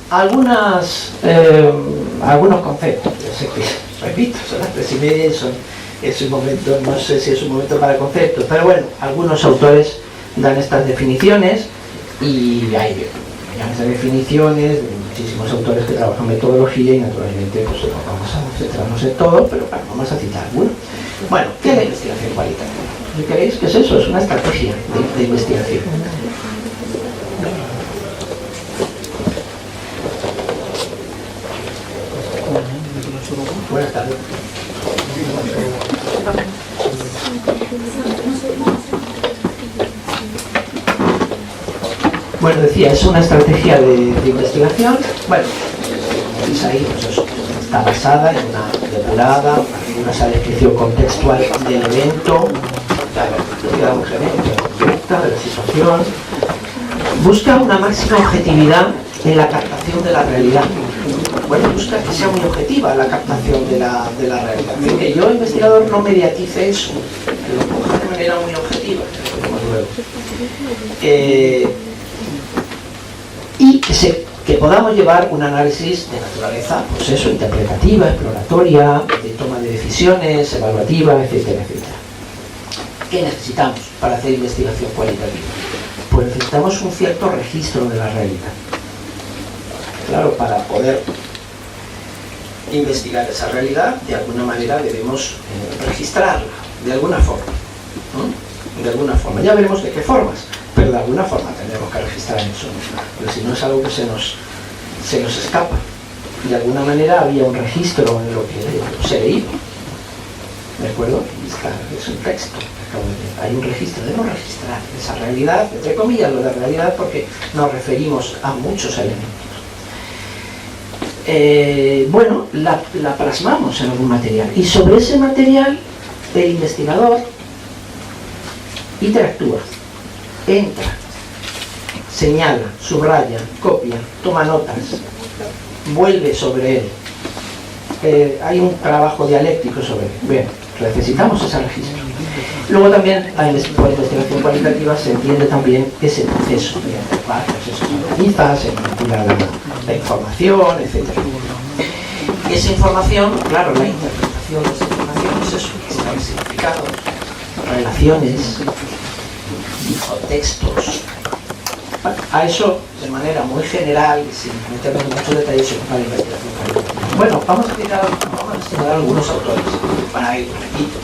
algunos conceptos. Yo sé que, repito, son las 3:30, es un momento, no sé si es un momento para conceptos, pero bueno, algunos autores dan estas definiciones y hay esas definiciones de muchísimos autores que trabajan metodología y naturalmente pues no vamos a centrarnos en todo, pero bueno, vamos a citar alguno. Bueno, ¿qué es la investigación cualitativa? ¿Qué creéis que es eso? Es una estrategia de investigación. Buenas tardes. Bueno, decía, es una estrategia de investigación. Bueno, veis ahí, pues eso, está basada en una depurada, una descripción contextual del evento, digamos, de la situación. Busca una máxima objetividad en la captación de la realidad. Bueno, busca que sea muy objetiva la captación de la realidad. Que yo, investigador, no mediatice eso, que lo coja de manera muy objetiva, y que podamos llevar un análisis de naturaleza, pues eso, interpretativa, exploratoria, de toma de decisiones, evaluativa, etcétera, etcétera. ¿Qué necesitamos para hacer investigación cualitativa? Pues necesitamos un cierto registro de la realidad. Claro, para poder investigar esa realidad, de alguna manera debemos registrarla, de alguna forma, ¿no? De alguna forma. Ya veremos de qué formas, pero de alguna forma tendremos que registrar eso, pero si no es algo que se nos escapa. De alguna manera había un registro en lo que se leía, ¿de acuerdo? Es un texto, hay un registro, debemos registrar esa realidad, entre comillas lo de realidad, porque nos referimos a muchos elementos. Bueno, la plasmamos en algún material, y sobre ese material el investigador interactúa, entra, señala, subraya, copia, toma notas, vuelve sobre él. Hay un trabajo dialéctico sobre él. Bien, necesitamos ese registro. Luego también, por investigación cualitativa, se entiende también ese proceso. Se organiza, se manipula la información, etc. Esa información, claro, la interpretación de esa información es eso, es significados, relaciones, contextos. A eso, de manera muy general, sin meternos en muchos detalles, se ocupa la investigación cualitativa. Bueno, vamos a señalar algunos autores. Para ir, repito,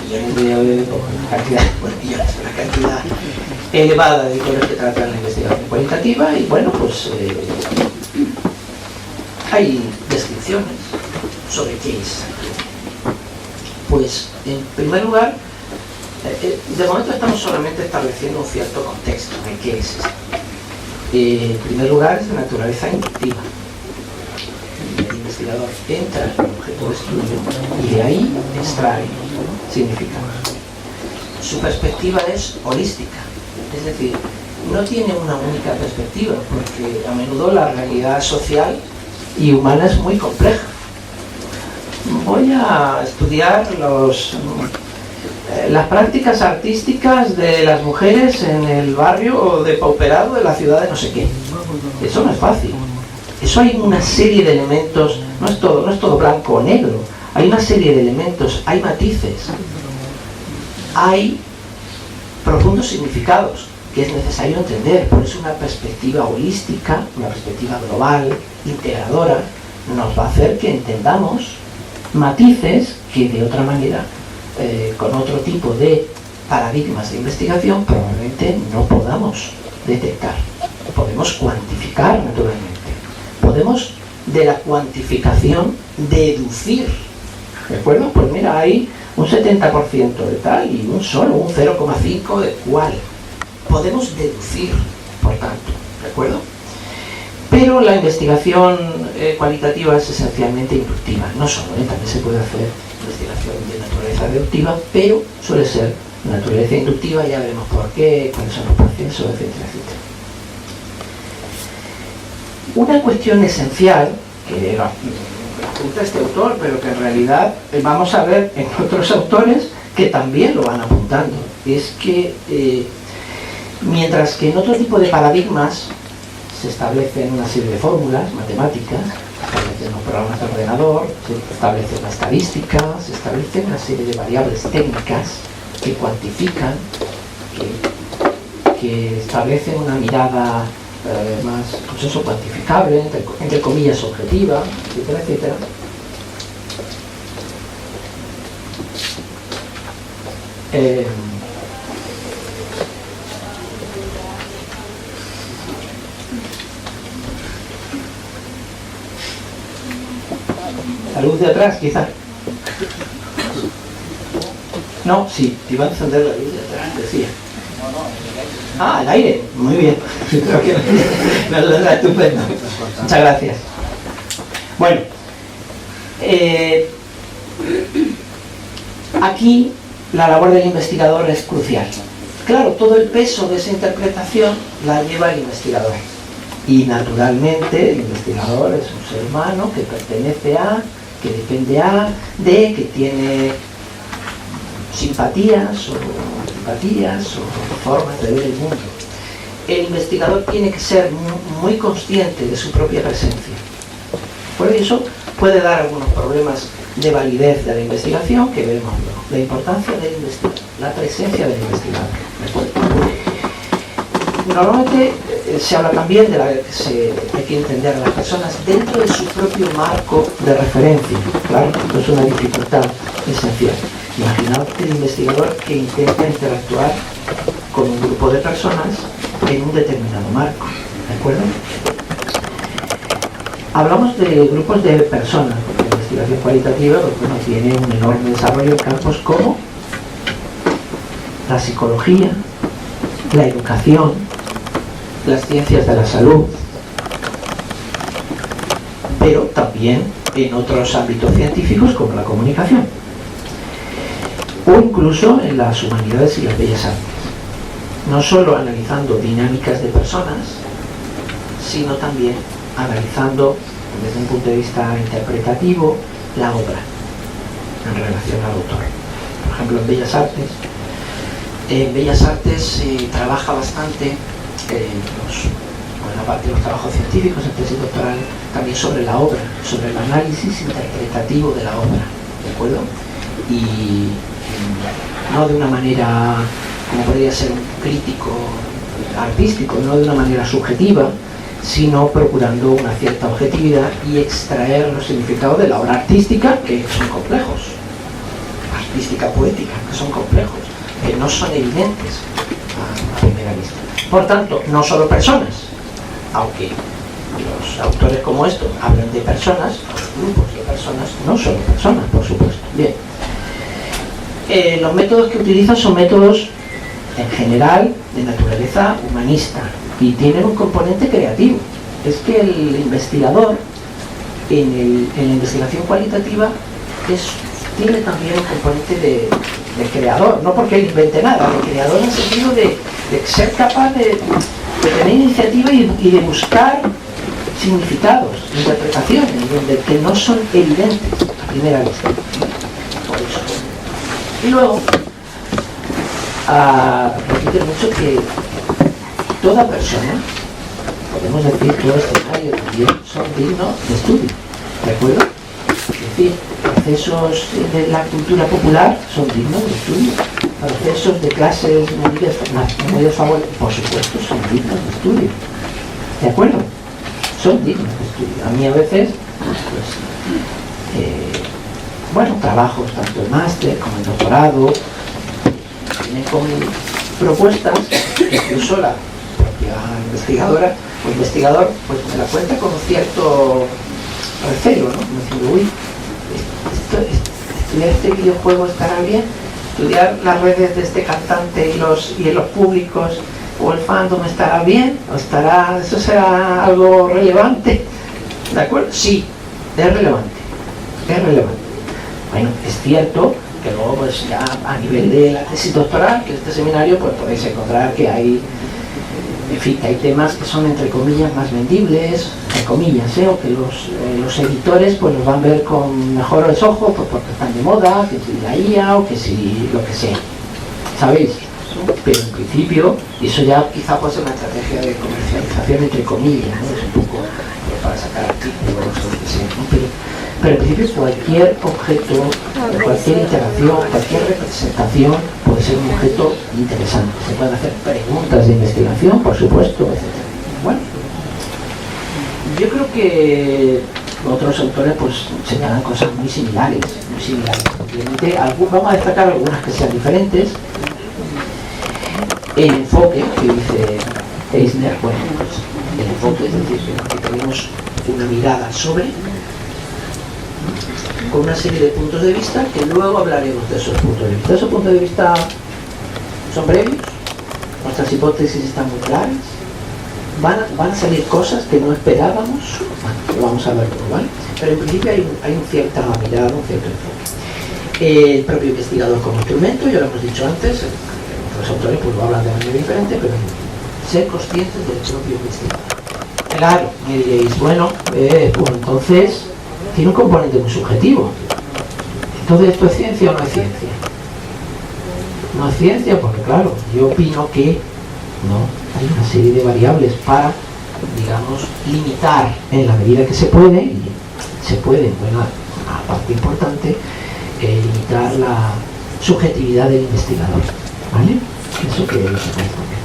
una cantidad elevada de autores que tratan la investigación cualitativa y bueno, pues hay descripciones sobre qué es. Pues, en primer lugar, de momento estamos solamente estableciendo un cierto contexto de qué es esto. En primer lugar, es de naturaleza inductiva. El investigador entra en el objeto de estudio y de ahí extrae significados. Su perspectiva es holística, es decir, no tiene una única perspectiva, porque a menudo la realidad social y humana es muy compleja. Voy a estudiar las prácticas artísticas de las mujeres en el barrio depauperado de la ciudad de no sé qué. Eso no es fácil. Eso hay una serie de elementos, no es todo blanco o negro, hay una serie de elementos, hay matices, hay profundos significados que es necesario entender. Por eso una perspectiva holística, una perspectiva global, integradora, nos va a hacer que entendamos matices que de otra manera, con otro tipo de paradigmas de investigación, probablemente no podamos detectar. Podemos cuantificar, naturalmente. Podemos, de la cuantificación, deducir. ¿De acuerdo? Pues mira, hay un 70% de tal y un 0,5% de cual. Podemos deducir, por tanto. ¿De acuerdo? Pero la investigación cualitativa es esencialmente inductiva. No solo, también se puede hacer investigación de naturaleza deductiva, pero suele ser de naturaleza inductiva, ya veremos por qué, cuáles son los procesos, etcétera, etcétera. Una cuestión esencial, que apunta este autor, pero que en realidad vamos a ver en otros autores que también lo van apuntando, es que mientras que en otro tipo de paradigmas se establecen una serie de fórmulas matemáticas, se establecen los programas de ordenador, se establece una estadística, se establecen una serie de variables técnicas que cuantifican, que establecen una mirada más, pues eso, cuantificable, entre comillas objetiva, etcétera, etcétera. La luz de atrás, quizá. No, sí, te iba a encender la luz de atrás, decía. Ah, el aire, muy bien. Creo que me lo da estupendo. Muchas gracias. Bueno, aquí la labor del investigador es crucial. Claro, todo el peso de esa interpretación la lleva el investigador. Y naturalmente el investigador es un ser humano que pertenece a, que depende de, que tiene simpatías o antipatías o formas de ver el mundo. El investigador tiene que ser muy consciente de su propia presencia. Por eso puede dar algunos problemas de validez de la investigación que veremos luego. La importancia del investigador, la presencia del investigador. Normalmente se habla también de que hay que entender a las personas dentro de su propio marco de referencia. Claro, esto es una dificultad esencial. Imaginaos el investigador que intenta interactuar con un grupo de personas en un determinado marco. ¿De acuerdo? Hablamos de grupos de personas, porque la investigación cualitativa pues, tiene un enorme desarrollo en campos como la psicología, la educación, las ciencias de la salud, pero también en otros ámbitos científicos como la comunicación, o incluso en las humanidades y las bellas artes. No solo analizando dinámicas de personas, sino también analizando desde un punto de vista interpretativo la obra en relación al autor. Por ejemplo, en Bellas Artes se trabaja bastante en la parte de los trabajos científicos, en tesis doctoral, también sobre la obra, sobre el análisis interpretativo de la obra, ¿de acuerdo? Y no de una manera como podría ser un crítico artístico, no de una manera subjetiva, sino procurando una cierta objetividad y extraer los significados de la obra artística, que son complejos, artística poética, que son complejos, que no son evidentes a primera vista. Por tanto, no solo personas, aunque los autores como estos hablan de personas, grupos de personas, no solo personas, por supuesto. Bien. Los métodos que utilizan son métodos en general de naturaleza humanista y tienen un componente creativo. Es que el investigador en la investigación cualitativa tiene también un componente de creador, no porque él invente nada, de creador en el sentido de ser capaz de tener iniciativa y de buscar significados, interpretaciones, que no son evidentes a primera vista. Por eso. Y luego, repite mucho que toda persona, podemos decir todo escenario también, son dignos de estudio, ¿de acuerdo? Es decir, procesos de la cultura popular son dignos de estudio, procesos de clases muy desfavorables, por supuesto, son dignos de estudio, ¿de acuerdo? Son dignos de estudio. A mí a veces, pues, trabajos tanto en máster como en doctorado, tienen como propuestas que incluso la propia investigadora o investigador pues me la cuenta con un cierto recelo, ¿no? Como diciendo, uy, estudiar este videojuego estará bien, estudiar las redes de este cantante y los públicos o el fandom estará bien, o eso será algo relevante, ¿de acuerdo? Sí, es relevante. Bueno, es cierto que luego pues ya a nivel de la tesis doctoral, que este seminario, pues podéis encontrar que hay, en fin, que hay temas que son entre comillas más vendibles, entre comillas, o que los editores pues los van a ver con mejores ojos, pues porque están de moda, que si la IA o que si lo que sea, ¿sabéis? pero en principio, y eso ya quizá puede ser una estrategia de comercialización entre comillas, ¿no? Es un poco para sacar artículos o lo que sea, ¿no? Pero en principio cualquier objeto, cualquier interacción, cualquier representación puede ser un objeto interesante. Se pueden hacer preguntas de investigación, por supuesto, etc. Bueno, yo creo que otros autores pues señalan cosas muy similares. Obviamente, vamos a destacar algunas que sean diferentes. El enfoque que dice Eisner, bueno, pues el enfoque, es decir, que tenemos una mirada sobre, con una serie de puntos de vista que luego hablaremos de esos puntos de vista. Esos puntos de vista son previos, nuestras hipótesis están muy claras, van a salir cosas que no esperábamos, bueno, lo vamos a ver todo, ¿vale? Pero en principio hay un cierta mirada, un cierto enfoque. El propio investigador como instrumento, ya lo hemos dicho antes, los autores pues lo hablan de manera diferente, pero ser conscientes del propio investigador. Claro, me diréis, bueno, pues entonces tiene un componente muy subjetivo. Entonces, ¿esto es ciencia o no es ciencia? No es ciencia porque, claro, yo opino que no, hay una serie de variables para, digamos, limitar en la medida que se puede, y se puede, bueno, una parte importante, limitar la subjetividad del investigador, ¿vale? Eso que se puede también.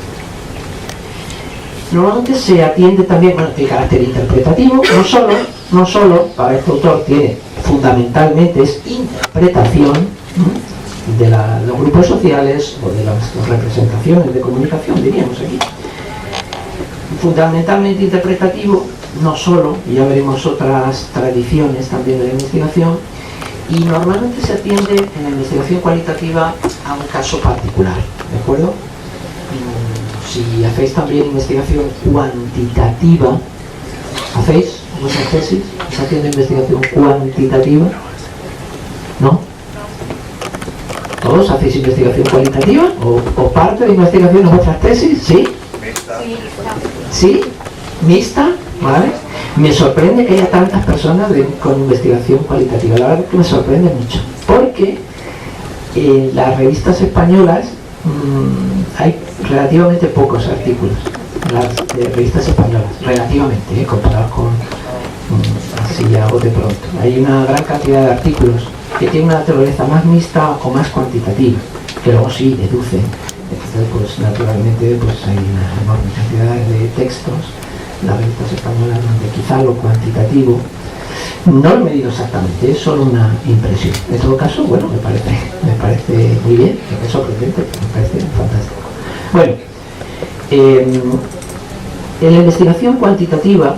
Normalmente se atiende también, bueno, tiene carácter interpretativo, no solo para este autor tiene, fundamentalmente es interpretación de los grupos sociales o de las representaciones de comunicación, diríamos aquí. Fundamentalmente interpretativo, no solo, y ya veremos otras tradiciones también de la investigación, y normalmente se atiende en la investigación cualitativa a un caso particular, ¿de acuerdo? Si hacéis también investigación cuantitativa, ¿hacéis vuestras tesis? ¿Se atiende investigación cuantitativa? ¿No? ¿Todos hacéis investigación cualitativa? ¿O parte de investigación en vuestras tesis? ¿Sí? ¿Sí? ¿Mixta? ¿Vale? Me sorprende que haya tantas personas con investigación cualitativa. La verdad que me sorprende mucho. Porque en las revistas españolas hay relativamente pocos artículos. Las revistas españolas, relativamente, comparados con así ya o de pronto. Hay una gran cantidad de artículos que tienen una naturaleza más mixta o más cuantitativa, que luego sí deducen. Entonces, pues naturalmente pues hay una enorme cantidad de textos en las revistas españolas donde quizá lo cuantitativo no lo he medido exactamente, es solo una impresión. En todo caso, bueno, me parece muy bien, me sorprendente, me parece fantástico. Bueno, en la investigación cuantitativa,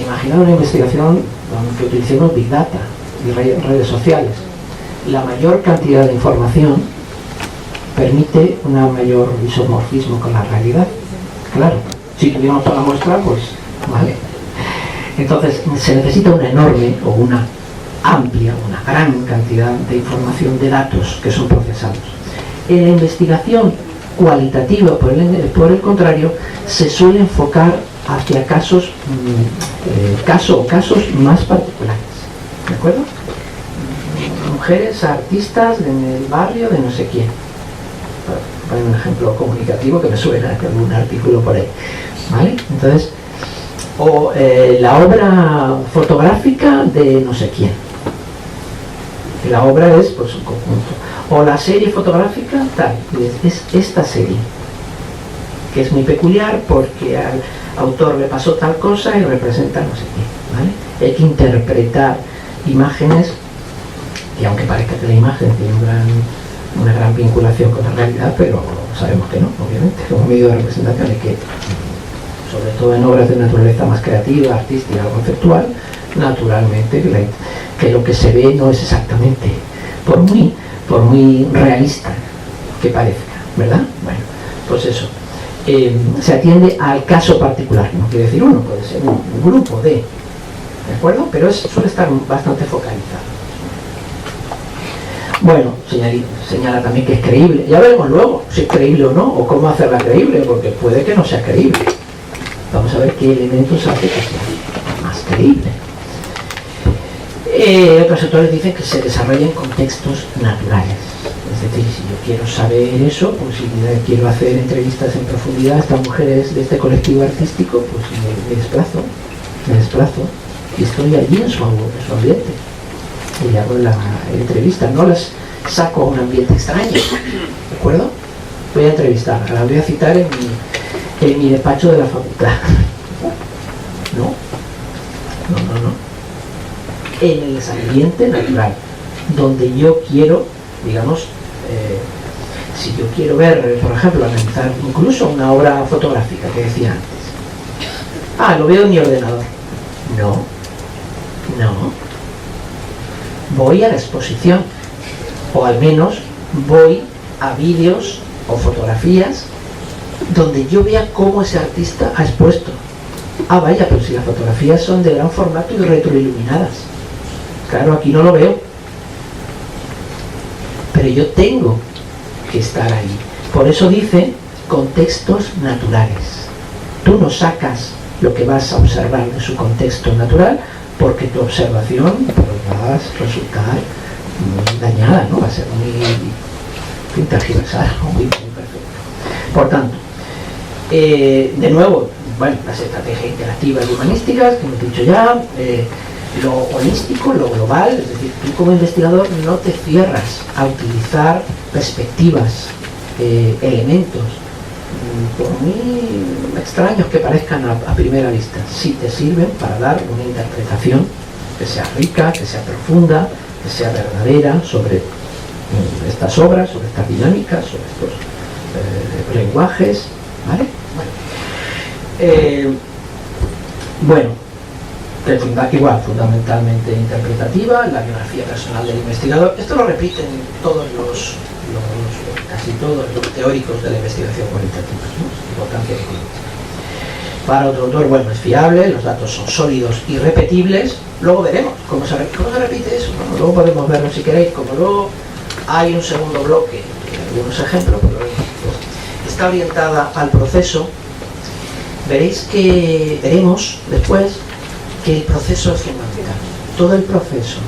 imaginad una investigación que utilicemos Big Data y redes sociales. La mayor cantidad de información permite un mayor isomorfismo con la realidad. Claro, si tuviéramos toda la muestra, pues vale. Entonces se necesita una enorme o una amplia, una gran cantidad de información, de datos que son procesados. En la investigación cualitativa, por el contrario, se suele enfocar hacia casos más particulares. ¿De acuerdo? Mujeres artistas en el barrio de no sé quién. Hay un ejemplo comunicativo que me suena de algún artículo por ahí. ¿Vale? Entonces, o la obra fotográfica de no sé quién. La obra es pues un conjunto. O la serie fotográfica tal. Es esta serie, que es muy peculiar porque al autor le pasó tal cosa y representa no sé qué. ¿Vale? Hay que interpretar imágenes y aunque parezca que la imagen tiene una gran vinculación con la realidad, pero sabemos que no, obviamente, como medio de representación, y que sobre todo en obras de naturaleza más creativa, artística o conceptual, naturalmente que lo que se ve no es exactamente, por muy realista que parezca, ¿verdad? Bueno, pues eso. Se atiende al caso particular, no quiere decir uno, puede ser un grupo ¿de acuerdo? Pero suele estar bastante focalizado. Bueno, señala también que es creíble. Ya veremos luego si es creíble o no, o cómo hacerla creíble, porque puede que no sea creíble. Vamos a ver qué elementos hace que sea más creíble. Otros autores dicen que se desarrolla en contextos naturales. Es Es decir, si yo quiero saber eso, pues si quiero hacer entrevistas en profundidad a estas mujeres de este colectivo artístico, pues me desplazo y estoy allí en su ambiente y hago la entrevista, no las saco a un ambiente extraño, ¿de acuerdo? Voy a entrevistar, la voy a citar en mi despacho de la facultad. No, en el ambiente natural, donde yo quiero, digamos, si yo quiero ver, por ejemplo, analizar incluso una obra fotográfica que decía antes, lo veo en mi ordenador. No, voy a la exposición, o al menos voy a vídeos o fotografías donde yo vea cómo ese artista ha expuesto. Vaya, pero si las fotografías son de gran formato y retroiluminadas, claro, aquí no lo veo, pero yo tengo que estar ahí. Por eso dice contextos naturales. Tú no sacas lo que vas a observar de su contexto natural, porque tu observación pues, va a resultar muy dañada, ¿no? Va a ser muy tergiversada, muy perfecta. Por tanto, de nuevo, bueno, las estrategias interactivas y humanísticas, que hemos dicho ya, lo holístico, lo global, es decir, tú como investigador no te cierras a utilizar perspectivas, elementos, por muy extraños que parezcan a primera vista, sí te sirven para dar una interpretación que sea rica, que sea profunda, que sea verdadera sobre estas obras, sobre estas dinámicas, sobre estos lenguajes, ¿vale? Bueno, igual, fundamentalmente interpretativa, la biografía personal del investigador. Esto lo repiten todos casi todos los teóricos de la investigación cualitativa, ¿no? Importancia de conocer. Para otro autor, bueno, es fiable, los datos son sólidos y repetibles. Luego veremos cómo se repite eso. Bueno, luego podemos verlo si queréis, como luego hay un segundo bloque, algunos ejemplos, pero está orientada al proceso. Veremos después que el proceso es fundamental. Todo el proceso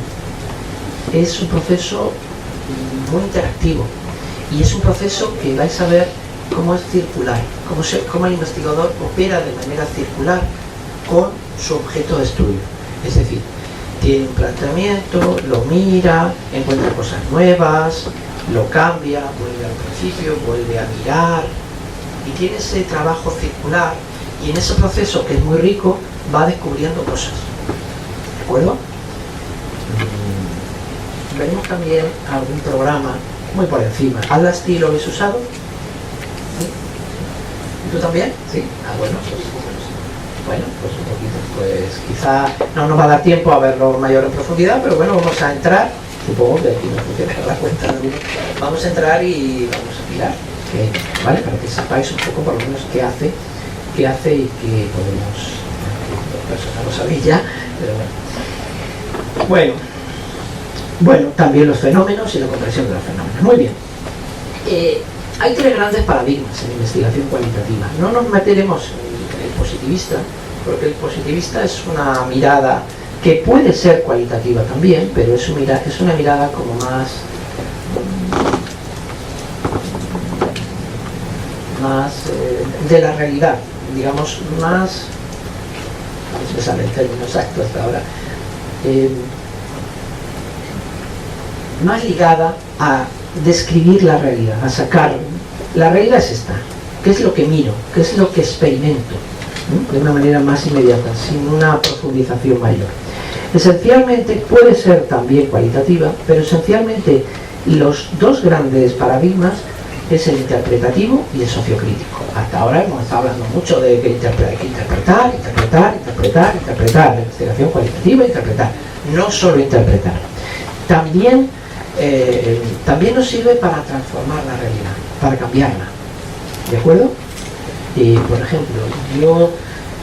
es un proceso muy interactivo y es un proceso que vais a ver cómo es circular, cómo el investigador opera de manera circular con su objeto de estudio. Es decir, tiene un planteamiento, lo mira, encuentra cosas nuevas, lo cambia, vuelve al principio, vuelve a mirar y tiene ese trabajo circular. Y en ese proceso, que es muy rico, va descubriendo cosas. ¿De acuerdo? Veremos también algún programa muy por encima. ¿Atlas lo habéis usado? ¿Sí? ¿Tú también? Sí. Bueno, pues un poquito. Pues quizá no nos va a dar tiempo a verlo mayor en profundidad, pero bueno, vamos a entrar. Supongo que aquí no funciona la cuenta. Vamos a entrar y vamos a mirar. ¿Vale? Para que sepáis un poco por lo menos qué hace y que podemos, personas lo sabéis ya, pero bueno, también los fenómenos y la comprensión de los fenómenos. Muy bien, hay tres grandes paradigmas en investigación cualitativa. No nos meteremos en el positivista, porque el positivista es una mirada que puede ser cualitativa también, pero es una mirada como más de la realidad, digamos, más, no me sale el término exacto hasta ahora, más ligada a describir la realidad, a sacar, la realidad es esta, qué es lo que miro, qué es lo que experimento, ¿no? De una manera más inmediata, sin una profundización mayor. Esencialmente puede ser también cualitativa, pero esencialmente los dos grandes paradigmas es el interpretativo y el sociocrítico. Hasta ahora hemos estado hablando mucho de que interpretar, de investigación cualitativa, interpretar, no solo interpretar. También nos sirve para transformar la realidad, para cambiarla. ¿De acuerdo? Por ejemplo, yo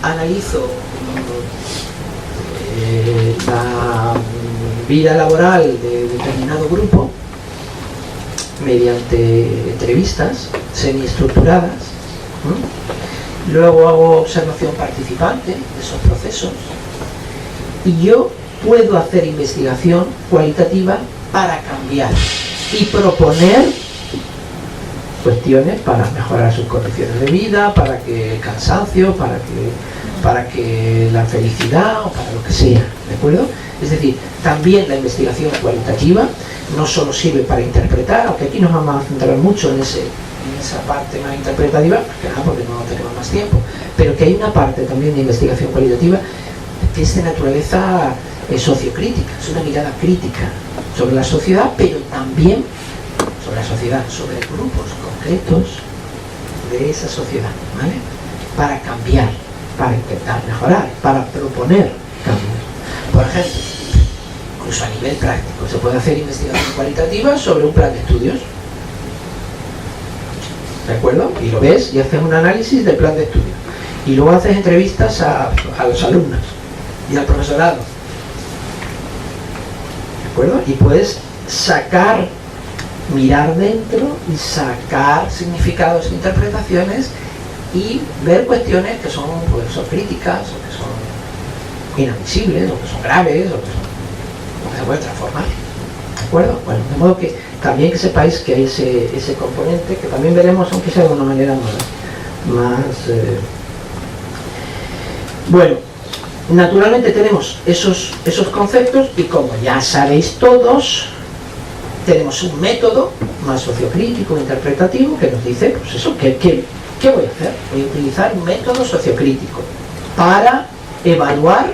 analizo la vida laboral de determinado grupo mediante entrevistas semiestructuradas, ¿no? Luego hago observación participante de esos procesos y yo puedo hacer investigación cualitativa para cambiar y proponer cuestiones para mejorar sus condiciones de vida, para que el cansancio, para que la felicidad o para lo que sea, ¿de acuerdo? Es decir, también la investigación cualitativa no solo sirve para interpretar, aunque aquí nos vamos a centrar mucho en esa parte más interpretativa, porque no tenemos más tiempo, pero que hay una parte también de investigación cualitativa que es de naturaleza sociocrítica, es una mirada crítica sobre la sociedad, pero también sobre la sociedad, sobre grupos concretos de esa sociedad, ¿vale? Para cambiar, para intentar mejorar, para proponer cambios. Por ejemplo, incluso a nivel práctico, se puede hacer investigación cualitativa sobre un plan de estudios, ¿de acuerdo? Y lo ves y haces un análisis del plan de estudios. Y luego haces entrevistas a los alumnos y al profesorado, ¿de acuerdo? Y puedes mirar dentro y sacar significados e interpretaciones y ver cuestiones que son, pues, son críticas, o que son inadmisibles, o que son graves, o que se pueden transformar, ¿de acuerdo? Bueno, de modo que también que sepáis que hay ese componente que también veremos, aunque sea de una manera más bueno, naturalmente tenemos esos conceptos y, como ya sabéis todos, tenemos un método más sociocrítico, interpretativo, que nos dice, pues eso, ¿qué voy a hacer? Voy a utilizar un método sociocrítico para evaluar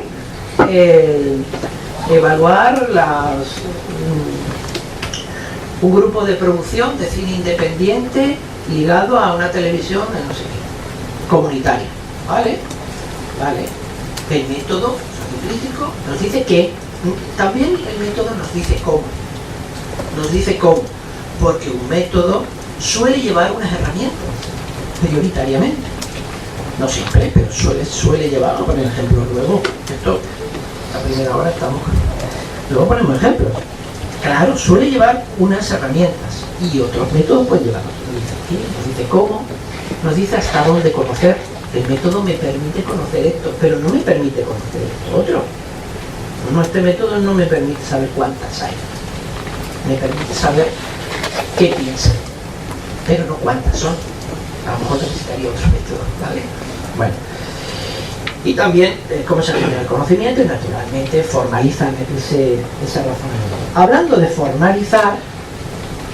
un grupo de producción de cine independiente ligado a una televisión, no sé qué, comunitaria, ¿vale? El método sociocrítico nos dice que también el método nos dice cómo. Porque un método suele llevar unas herramientas, prioritariamente. No siempre, pero suele llevar. Vamos a poner ejemplos luego. Esto, a primera hora estamos. Luego ponemos ejemplos. Claro, suele llevar unas herramientas y otros métodos pueden llevar. Nos dice qué, nos dice cómo, nos dice hasta dónde conocer. El método me permite conocer esto, pero no me permite conocer esto otro. No, este método no me permite saber cuántas hay. Me permite saber qué piensan, pero no cuántas son. A lo mejor necesitaría otro método, ¿vale? Bueno, y también cómo se genera el conocimiento y naturalmente formalizan ese razonamiento. Hablando de formalizar,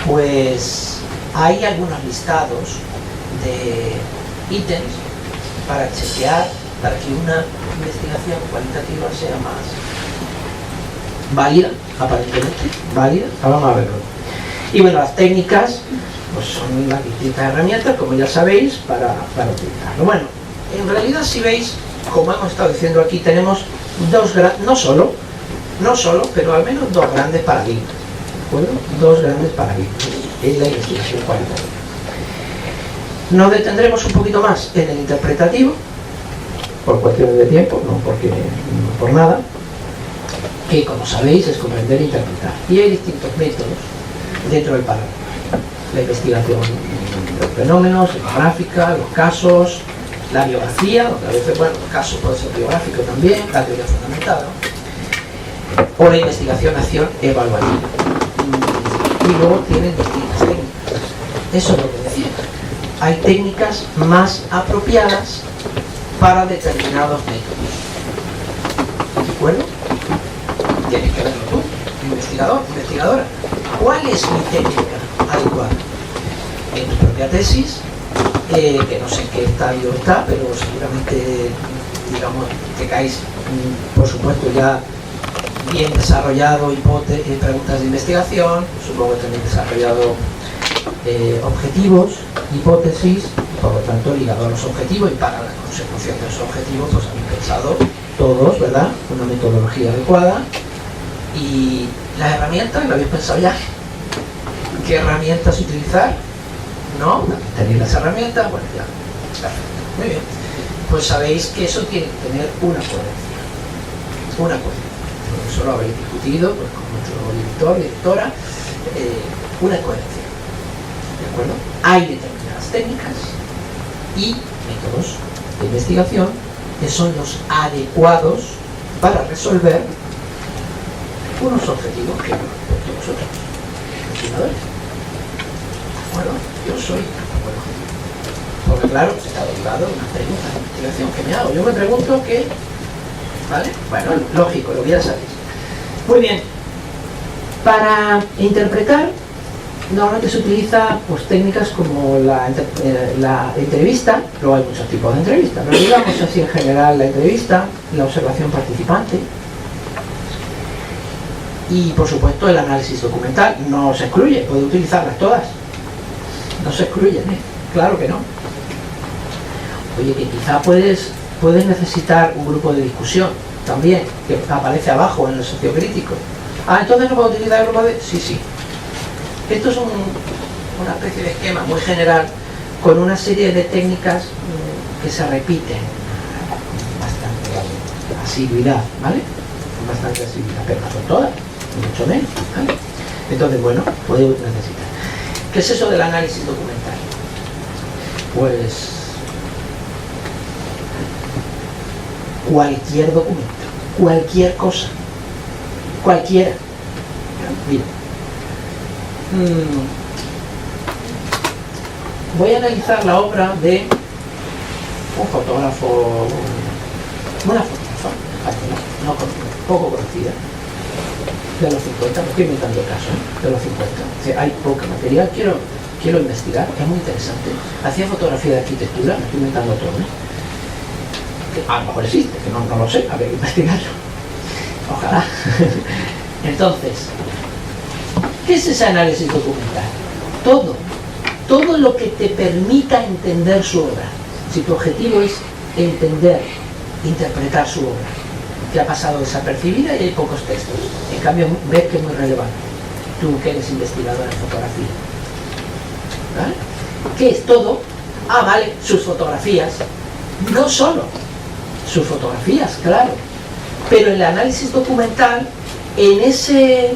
pues hay algunos listados de ítems para chequear, para que una investigación cualitativa sea más válida, aparentemente válida. Vamos a verlo. Y bueno, las técnicas pues son las distintas herramientas, como ya sabéis, para utilizarlo. Bueno, en realidad, si veis, como hemos estado diciendo aquí, tenemos no solo, pero al menos dos grandes paradigmas, ¿de acuerdo? Dos grandes paradigmas en la investigación cualitativa. Nos detendremos un poquito más en el interpretativo, por cuestiones de tiempo, no por nada, que, como sabéis, es comprender e interpretar. Y hay distintos métodos dentro del paradigma. La investigación de los fenómenos, etnográfica, los casos, la biografía, donde a veces, bueno, el caso puede ser biográfico también, la teoría fundamentada, o la investigación-acción evaluativa. Y luego tienen distintas técnicas. Eso es lo que decía. Hay técnicas más apropiadas para determinados métodos. ¿De acuerdo? Tienes que verlo tú, investigador, investigadora. ¿Cuál es mi técnica adecuada? En tu propia tesis, que no sé en qué estadio está, pero seguramente, digamos, tengáis, por supuesto, ya bien desarrollado preguntas de investigación, supongo que también desarrollado objetivos, hipótesis, por lo tanto ligado a los objetivos, y para la consecución de esos objetivos pues habéis pensado todos, ¿verdad?, una metodología adecuada. Y las herramientas, ¿lo habéis pensado ya? ¿Qué herramientas utilizar? ¿No? También tenéis las herramientas, bueno, ya, perfecto, muy bien. Pues sabéis que eso tiene que tener una coherencia. Eso lo habéis discutido pues, con nuestro director, directora, una coherencia. ¿De acuerdo? Hay determinadas técnicas y métodos de investigación que son los adecuados para resolver unos objetivos que vosotros, investigadores. ¿De acuerdo? yo soy antropólogo. Porque claro, está derivado de una pregunta de investigación que me hago. Yo me pregunto qué, ¿vale? Bueno, lógico, lo que ya sabéis. Muy bien. Para interpretar, normalmente se utiliza pues técnicas como la entrevista. Luego hay muchos tipos de entrevistas, pero digamos así en general la entrevista, la observación participante y por supuesto el análisis documental. No se excluye, puede utilizarlas todas, no se excluyen, claro que no. Oye, que quizá puedes necesitar un grupo de discusión también, que aparece abajo en el sociocrítico. Entonces no puedo utilizar el grupo de... Sí. Esto es una especie de esquema muy general con una serie de técnicas que se repiten con bastante asiduidad, ¿vale? Con bastante asiduidad, pero no son todas, ni mucho menos, ¿vale? Entonces, bueno, puede necesitar. ¿Qué es eso del análisis documental? Pues cualquier documento, cualquier cosa, cualquiera. Mira. Voy a analizar la obra de un fotógrafo, una fotógrafa no poco conocida, de los 50, no estoy inventando el caso, de los 50. O sea, hay poca material, quiero investigar, es muy interesante. Hacía fotografía de arquitectura, no estoy inventando todo, que a lo mejor existe, que no lo sé, habría que investigarlo. Ojalá. Entonces, ¿qué es ese análisis documental? Todo lo que te permita entender su obra. Si tu objetivo es entender, interpretar su obra, que ha pasado desapercibida y hay pocos textos. En cambio, ves que es muy relevante. Tú que eres investigador en fotografía. ¿Vale? ¿Qué es todo? Vale, sus fotografías. No solo sus fotografías, claro. Pero el análisis documental, en ese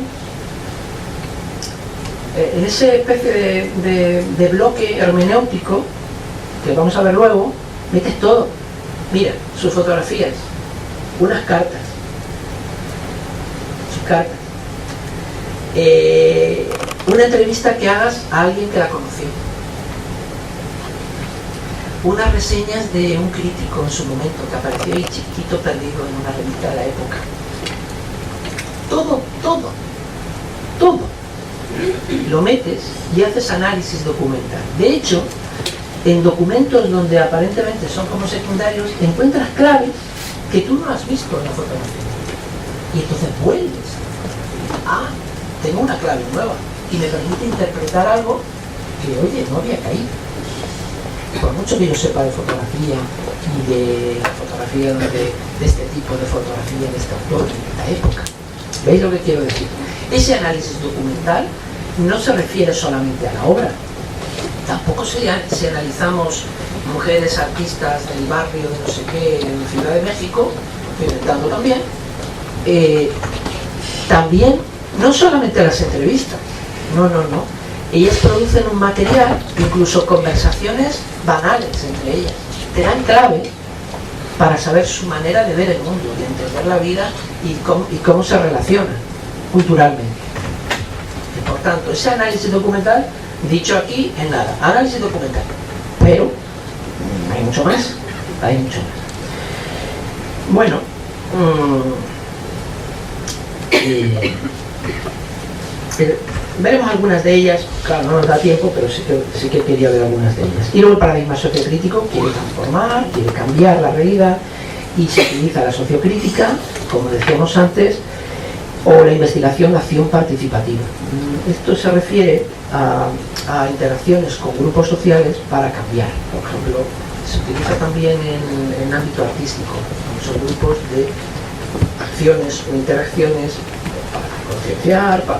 especie de bloque hermenéutico que vamos a ver luego, metes todo. Mira, sus fotografías, unas cartas, sus cartas, una entrevista que hagas a alguien que la conoció, unas reseñas de un crítico en su momento que apareció ahí chiquito perdido en una revista de la época. Todo lo metes y haces análisis documental. De hecho, en documentos donde aparentemente son como secundarios, encuentras claves que tú no has visto en la fotografía. Y entonces vuelves. Tengo una clave nueva y me permite interpretar algo que, oye, no había caído. Por mucho que yo sepa de fotografía y de la fotografía de este tipo de fotografía de este autor, de esta época. ¿Veis lo que quiero decir? Ese análisis documental no se refiere solamente a la obra. Tampoco si analizamos mujeres artistas del barrio de no sé qué en la Ciudad de México, estoy inventando también, no solamente las entrevistas, no. Ellas producen un material, incluso conversaciones banales entre ellas. Te dan clave para saber su manera de ver el mundo, de entender la vida y cómo se relacionan culturalmente. Y por tanto, ese análisis documental, dicho aquí en nada, análisis documental. Pero hay mucho más. Bueno, veremos algunas de ellas. Claro, no nos da tiempo, pero sí que quería ver algunas de ellas. Y luego el paradigma sociocrítico quiere transformar, quiere cambiar la realidad, y se utiliza la sociocrítica, como decíamos antes, o la investigación de acción participativa. Esto se refiere a interacciones con grupos sociales para cambiar. Por ejemplo, se utiliza también en el ámbito artístico. Son grupos de acciones o interacciones para concienciar, para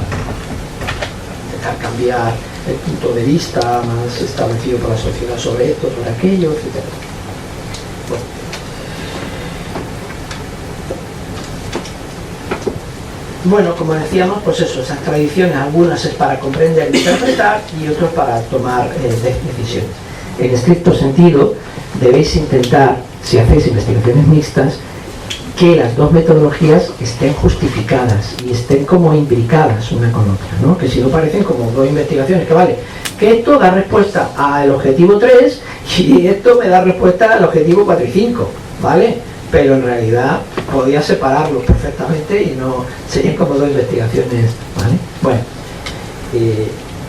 intentar cambiar el punto de vista más establecido por la sociedad sobre esto, sobre aquello, etc. Bueno, como decíamos, pues eso, esas tradiciones, algunas es para comprender e interpretar y otras para tomar decisiones. En estricto sentido, debéis intentar, si hacéis investigaciones mixtas, que las dos metodologías estén justificadas y estén como imbricadas una con otra, ¿no? Que si no parecen como dos investigaciones, que vale, que esto da respuesta al objetivo 3 y esto me da respuesta al objetivo 4 y 5, ¿vale? Pero en realidad podía separarlos perfectamente y no serían como dos investigaciones, ¿vale? Bueno,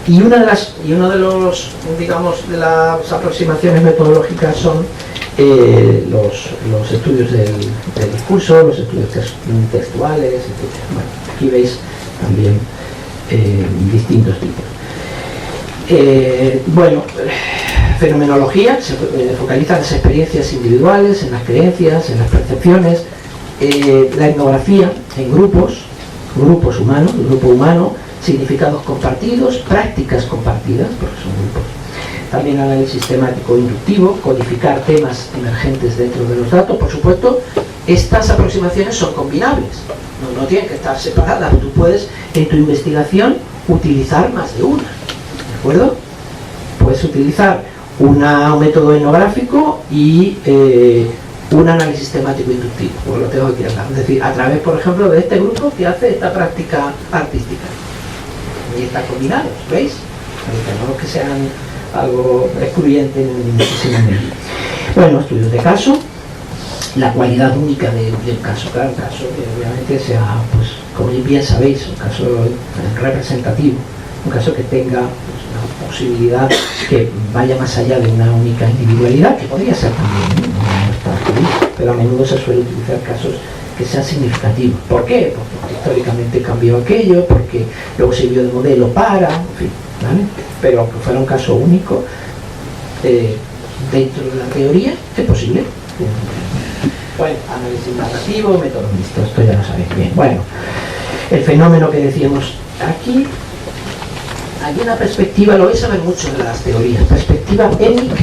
y uno de los, digamos, de las aproximaciones metodológicas son los estudios del discurso, los estudios textuales, etc. Bueno, aquí veis también distintos tipos. Bueno, fenomenología, se focaliza en las experiencias individuales, en las creencias, en las percepciones, la etnografía en grupos humanos, el grupo humano, significados compartidos, prácticas compartidas, porque son grupos. También análisis temático inductivo, codificar temas emergentes dentro de los datos. Por supuesto, estas aproximaciones son combinables, no tienen que estar separadas. Tú puedes en tu investigación utilizar más de una, ¿de acuerdo? Puedes utilizar un método etnográfico y un análisis temático inductivo, pues lo tengo aquí al lado. Es decir, a través, por ejemplo, de este grupo que hace esta práctica artística. Y están combinados, ¿veis? No que sean algo excluyente en muchísimo medio. Bueno, estudios de caso, la cualidad única del caso, claro, un caso que obviamente sea, pues, como bien sabéis, un caso representativo, un caso que tenga pues, una posibilidad que vaya más allá de una única individualidad, que podría ser también, no está aquí, pero a menudo se suele utilizar casos que sean significativos. ¿Por qué? Porque históricamente cambió aquello, porque luego sirvió de modelo para, en fin, ¿vale? Pero aunque fuera un caso único, dentro de la teoría, es posible. Bueno, análisis narrativo, método mixto, esto ya lo sabéis bien. Bueno, el fenómeno que decíamos aquí, hay una perspectiva, lo vais a ver mucho en las teorías, perspectiva émica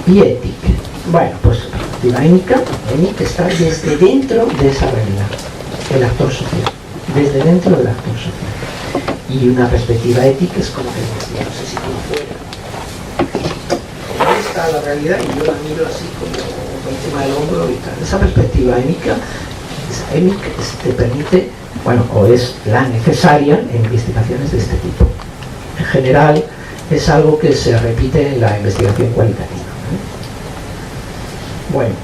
y ética. Bueno, pues perspectiva émica está desde dentro de esa realidad, el actor social, desde dentro del actor social. Y una perspectiva ética es como que decía, no sé si como fuera. Ahí está la realidad y yo la miro así como por encima del hombro y tal. Esa perspectiva émica te permite, bueno, o es la necesaria en investigaciones de este tipo. En general es algo que se repite en la investigación cualitativa. Bueno,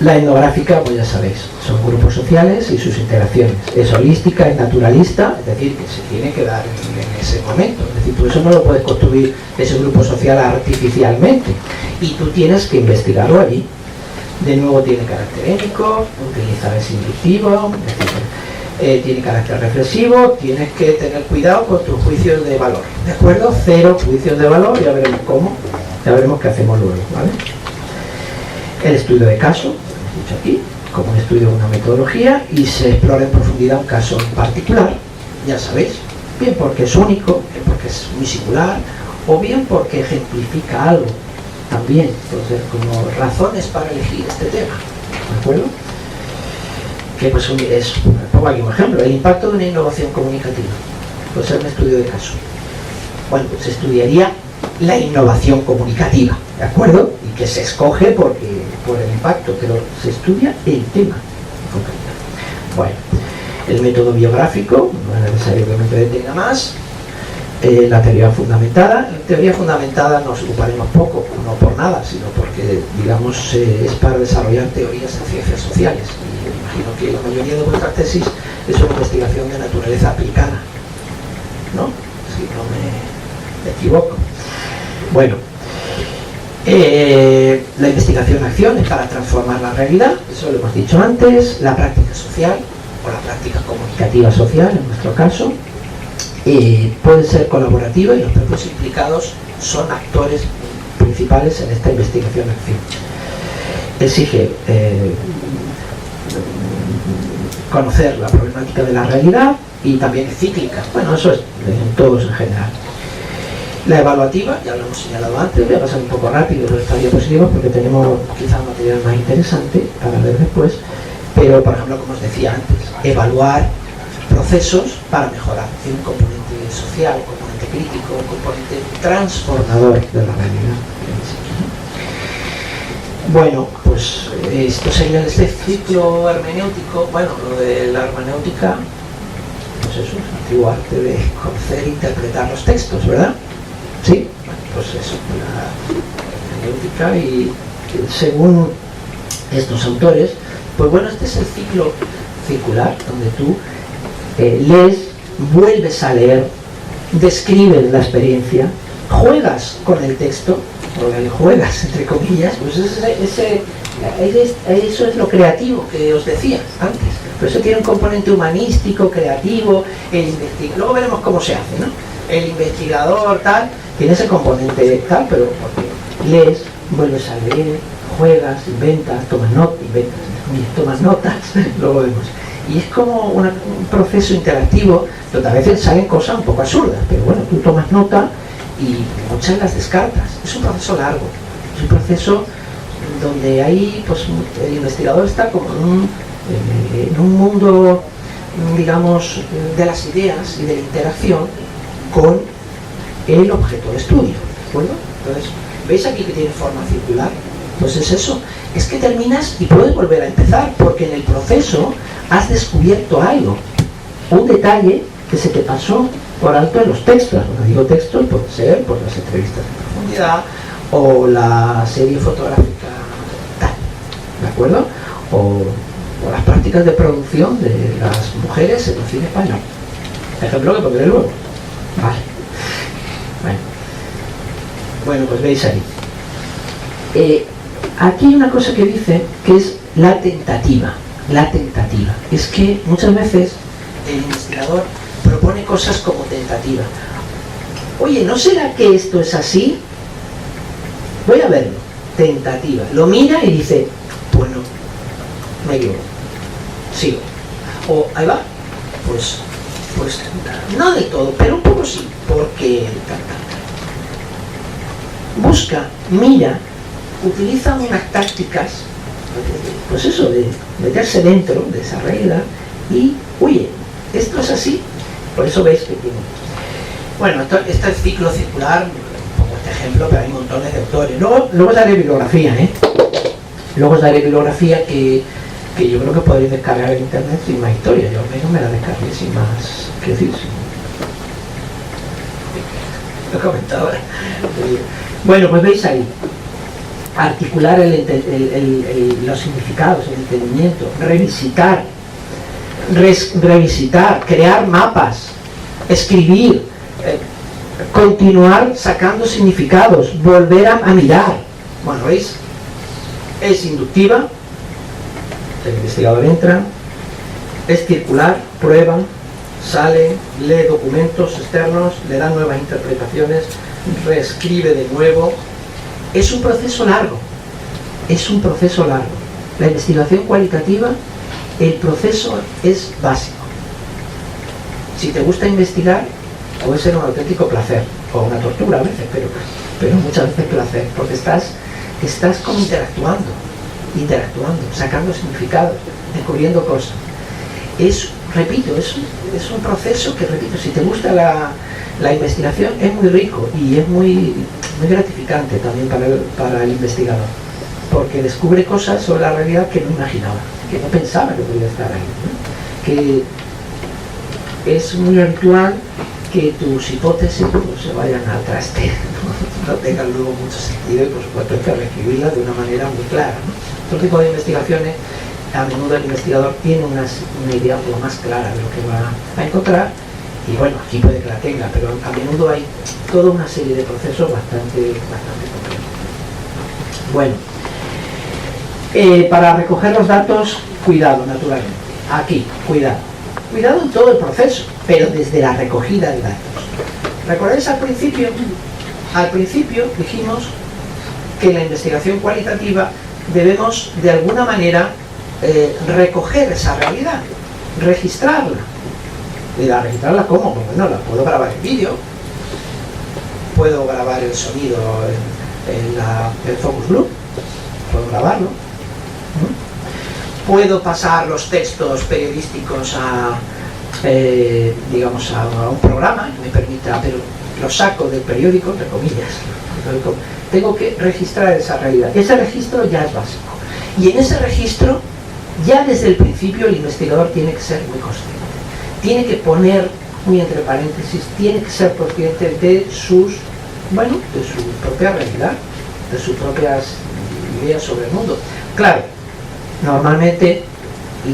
la etnográfica, pues ya sabéis, son grupos sociales y sus interacciones. Es holística, es naturalista, es decir, que se tiene que dar en ese momento. Es decir, tú eso no lo puedes construir, ese grupo social, artificialmente. Y tú tienes que investigarlo allí. De nuevo tiene carácter ético, utiliza es inductivo, es decir, tiene carácter reflexivo, tienes que tener cuidado con tus juicios de valor, ¿de acuerdo? 0 juicios de valor, ya veremos cómo, ya veremos qué hacemos luego, ¿vale? El estudio de caso, lo hemos dicho aquí, como un estudio de una metodología y se explora en profundidad un caso en particular, ya sabéis, bien porque es único, bien porque es muy singular, o bien porque ejemplifica algo también, entonces como razones para elegir este tema, ¿de acuerdo? Que pues es, pongo aquí un ejemplo, el impacto de una innovación comunicativa, pues es un estudio de caso. Bueno, pues se estudiaría la innovación comunicativa, ¿de acuerdo? Y que se escoge por el impacto, pero se estudia el tema en concreto. Bueno, el método biográfico, no es necesario que me detenga más. La teoría fundamentada. En teoría fundamentada nos ocuparemos poco, no por nada, sino porque, digamos, es para desarrollar teorías en ciencias sociales. Y imagino que la mayoría de vuestras tesis es una investigación de naturaleza aplicada, ¿no? Si no me equivoco. Bueno, la investigación-acción es para transformar la realidad, eso lo hemos dicho antes. La práctica social, o la práctica comunicativa social, en nuestro caso, puede ser colaborativa y los propios implicados son actores principales en esta investigación-acción. Exige conocer la problemática de la realidad y también es cíclica. Bueno, eso es en todos en general. La evaluativa, ya lo hemos señalado antes, voy a pasar un poco rápido los diapositivas porque tenemos quizá un material más interesante para ver después, pero por ejemplo, como os decía antes, evaluar procesos para mejorar, tiene un componente social, un componente crítico, un componente transformador de la realidad. Bueno, pues esto sería este ciclo hermenéutico. Bueno, lo de la hermenéutica, no sé eso, es un antiguo arte de conocer e interpretar los textos, ¿verdad? Sí, bueno, pues eso, la hermenéutica. Y según estos autores, pues bueno, este es el ciclo circular, donde tú lees, vuelves a leer, describes la experiencia, juegas con el texto, o juegas entre comillas, pues eso es lo creativo que os decía antes. Por eso tiene un componente humanístico, creativo, luego veremos cómo se hace, ¿no? El investigador tal, tiene ese componente tal, pero porque lees, vuelves a leer, juegas, inventas, tomas notas, luego vemos. Y es como un proceso interactivo, donde a veces salen cosas un poco absurdas, pero bueno, tú tomas nota y muchas las descartas. Es un proceso largo, es un proceso donde ahí, pues, el investigador está como en un mundo, digamos, de las ideas y de la interacción con el objeto de estudio, ¿de acuerdo? Entonces, ¿veis aquí que tiene forma circular? Pues es eso, es que terminas y puedes volver a empezar, porque en el proceso has descubierto algo, un detalle que se te pasó por alto en los textos. Cuando digo textos, puede ser por las entrevistas en profundidad o la serie fotográfica tal, ¿de acuerdo? O las prácticas de producción de las mujeres en el cine español. Ejemplo que pondré luego. Vale. Bueno, pues veis ahí. Aquí hay una cosa que dice que es la tentativa. La tentativa. Es que muchas veces el investigador propone cosas como tentativa. Oye, ¿no será que esto es así? Voy a verlo. Tentativa. Lo mira y dice, bueno, me equivoco. Sigo. O ahí va. Pues no del todo, pero un poco sí. Porque busca, mira, utiliza unas tácticas, pues eso, de meterse dentro de esa realidad y, oye, esto es así. Por eso veis que tiene. Bueno, esto es el ciclo circular, pongo este ejemplo, pero hay montones de autores. Luego os daré bibliografía, Luego os daré bibliografía que yo creo que podéis descargar en internet sin más historia. Yo al menos me la descargué sin más, ¿qué decir? Lo he comentado. Bueno, pues veis ahí. Articular los significados, el entendimiento, revisitar, crear mapas, escribir, continuar sacando significados, volver a mirar. Bueno, ¿veis? Es inductiva, el investigador entra, es circular, prueba, sale, lee documentos externos, le dan nuevas interpretaciones, reescribe de nuevo. Es un proceso largo, La investigación cualitativa, el proceso es básico. Si te gusta investigar, puede ser un auténtico placer, o una tortura a veces, pero muchas veces placer, porque estás como interactuando, sacando significados, descubriendo cosas. Repito, es un proceso que, repito, si te gusta la investigación, es muy rico y es muy gratificante también para el investigador, porque descubre cosas sobre la realidad que no imaginaba, que no pensaba que podía estar ahí, ¿no? Que es muy habitual que tus hipótesis pues, se vayan al traste, no tengan luego mucho sentido, y por supuesto hay que reescribirlas de una manera muy clara, ¿no? Otro tipo de investigaciones, a menudo el investigador tiene una idea un poco más clara de lo que va a encontrar, y bueno, aquí puede que la tenga, pero a menudo hay toda una serie de procesos bastante complejos. Bueno, para recoger los datos, cuidado, naturalmente. Aquí, cuidado en todo el proceso, pero desde la recogida de datos. ¿Recordáis al principio? Al principio dijimos que en la investigación cualitativa debemos de alguna manera recoger esa realidad, registrarla. ¿Y registrarla cómo? Pues bueno, la puedo grabar en vídeo, puedo grabar el sonido en el focus group, puedo grabarlo. Puedo pasar los textos periodísticos a un programa que me permita, pero lo saco del periódico, entre comillas. Tengo que registrar esa realidad. Ese registro ya es básico. Y en ese registro, ya desde el principio, el investigador tiene que ser muy consciente. tiene que poner, muy entre paréntesis, tiene que ser consciente de sus, bueno, de su propia realidad, de sus propias ideas sobre el mundo. Claro, normalmente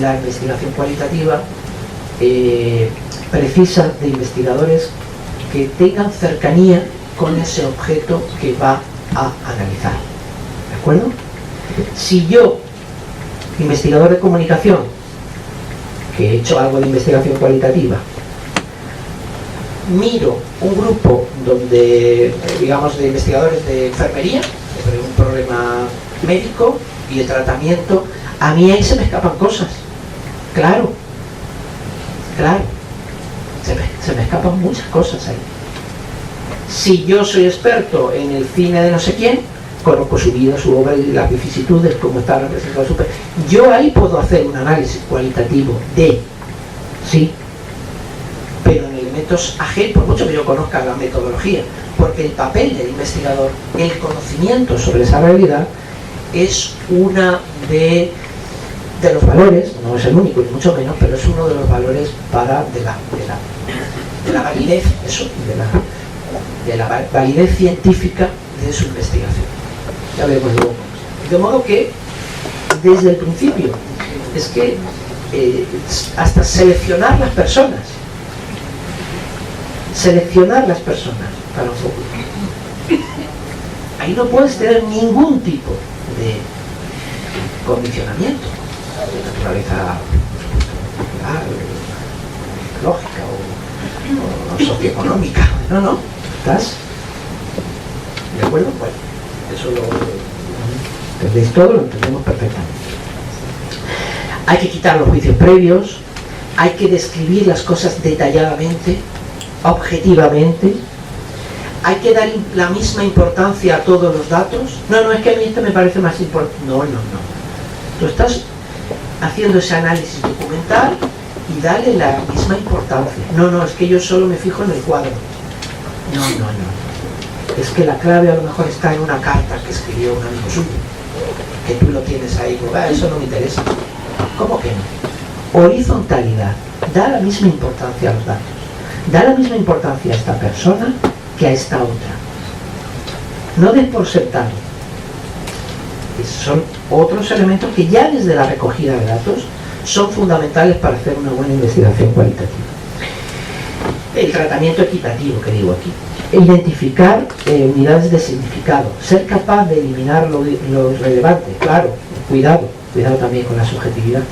la investigación cualitativa precisa de investigadores que tengan cercanía con ese objeto que va a analizar. ¿De acuerdo? Si yo, investigador de comunicación, que he hecho algo de investigación cualitativa, miro un grupo donde, digamos, de investigadores de enfermería, sobre un problema médico y el tratamiento, a mí ahí se me escapan cosas. Claro, se me escapan muchas cosas ahí. Si yo soy experto en el cine de no sé quién, conozco su vida, su obra y las vicisitudes, cómo está representado su... Yo ahí puedo hacer un análisis cualitativo de, sí, pero en elementos ajenos, por mucho que yo conozca la metodología, porque el papel del investigador, el conocimiento sobre esa realidad, es una de los valores, no es el único ni mucho menos, pero es uno de los valores de la validez, eso, de la validez científica de su investigación. Ya veremos luego. De modo que, desde el principio, es que hasta seleccionar las personas para un focus. Ahí no puedes tener ningún tipo de condicionamiento de naturaleza cultural, lógica o socioeconómica. No, estás de acuerdo. Bueno, eso lo entendéis todo, lo entendemos perfectamente. Hay que quitar los juicios previos, hay que describir las cosas detalladamente, objetivamente. Hay que dar la misma importancia a todos los datos. No, es que a mí esto me parece más importante. No. Tú estás haciendo ese análisis documental y dale la misma importancia. No, es que yo solo me fijo en el cuadro. No. Es que la clave a lo mejor está en una carta que escribió un amigo suyo, que tú lo tienes ahí. Eso no me interesa. ¿Cómo que no? Horizontalidad. Da la misma importancia a los datos. Da la misma importancia a esta persona que a esta otra. No des por sentado. Son otros elementos que ya desde la recogida de datos son fundamentales para hacer una buena investigación cualitativa. El tratamiento equitativo que digo aquí. Identificar unidades de significado. Ser capaz de eliminar lo relevante. Claro, cuidado también con la subjetividad.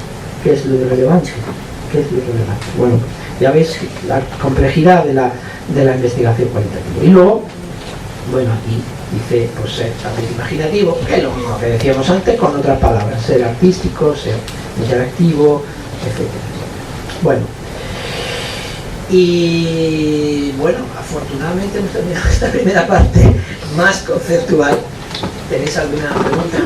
¿Qué es lo irrelevante? Bueno, ya veis la complejidad de la investigación cualitativa. Y luego, bueno, aquí dice, pues ser también imaginativo, que es lo mismo que decíamos antes con otras palabras, ser artístico, ser interactivo, etc. Bueno, y bueno, afortunadamente hemos terminado esta primera parte más conceptual. ¿Tenéis alguna pregunta?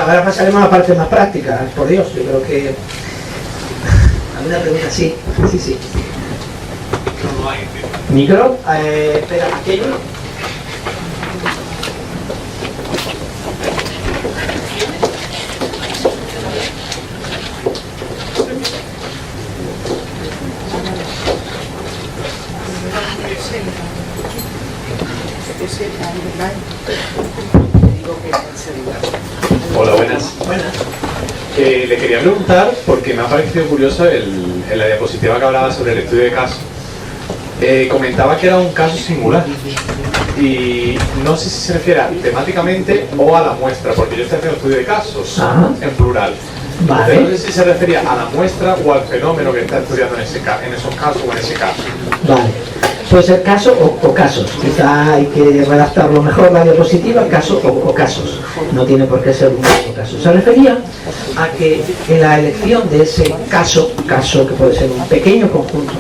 Ahora pasaremos a la parte más práctica, por Dios, yo creo que... ¿Alguna pregunta? Sí. Micro, espera, aquello. Hola, buenas. Le quería preguntar, porque me ha parecido curioso en la diapositiva que hablaba sobre el estudio de caso. Comentaba que era un caso singular y no sé si se refiere temáticamente o a la muestra, porque yo estoy haciendo estudio de casos en plural. Vale. No sé si se refería a la muestra o al fenómeno que está estudiando en esos casos o en ese caso. Vale. Puede ser caso o casos. Quizá hay que redactarlo mejor la diapositiva, caso o casos. No tiene por qué ser un mismo caso. Se refería a que en la elección de ese caso que puede ser un pequeño conjunto,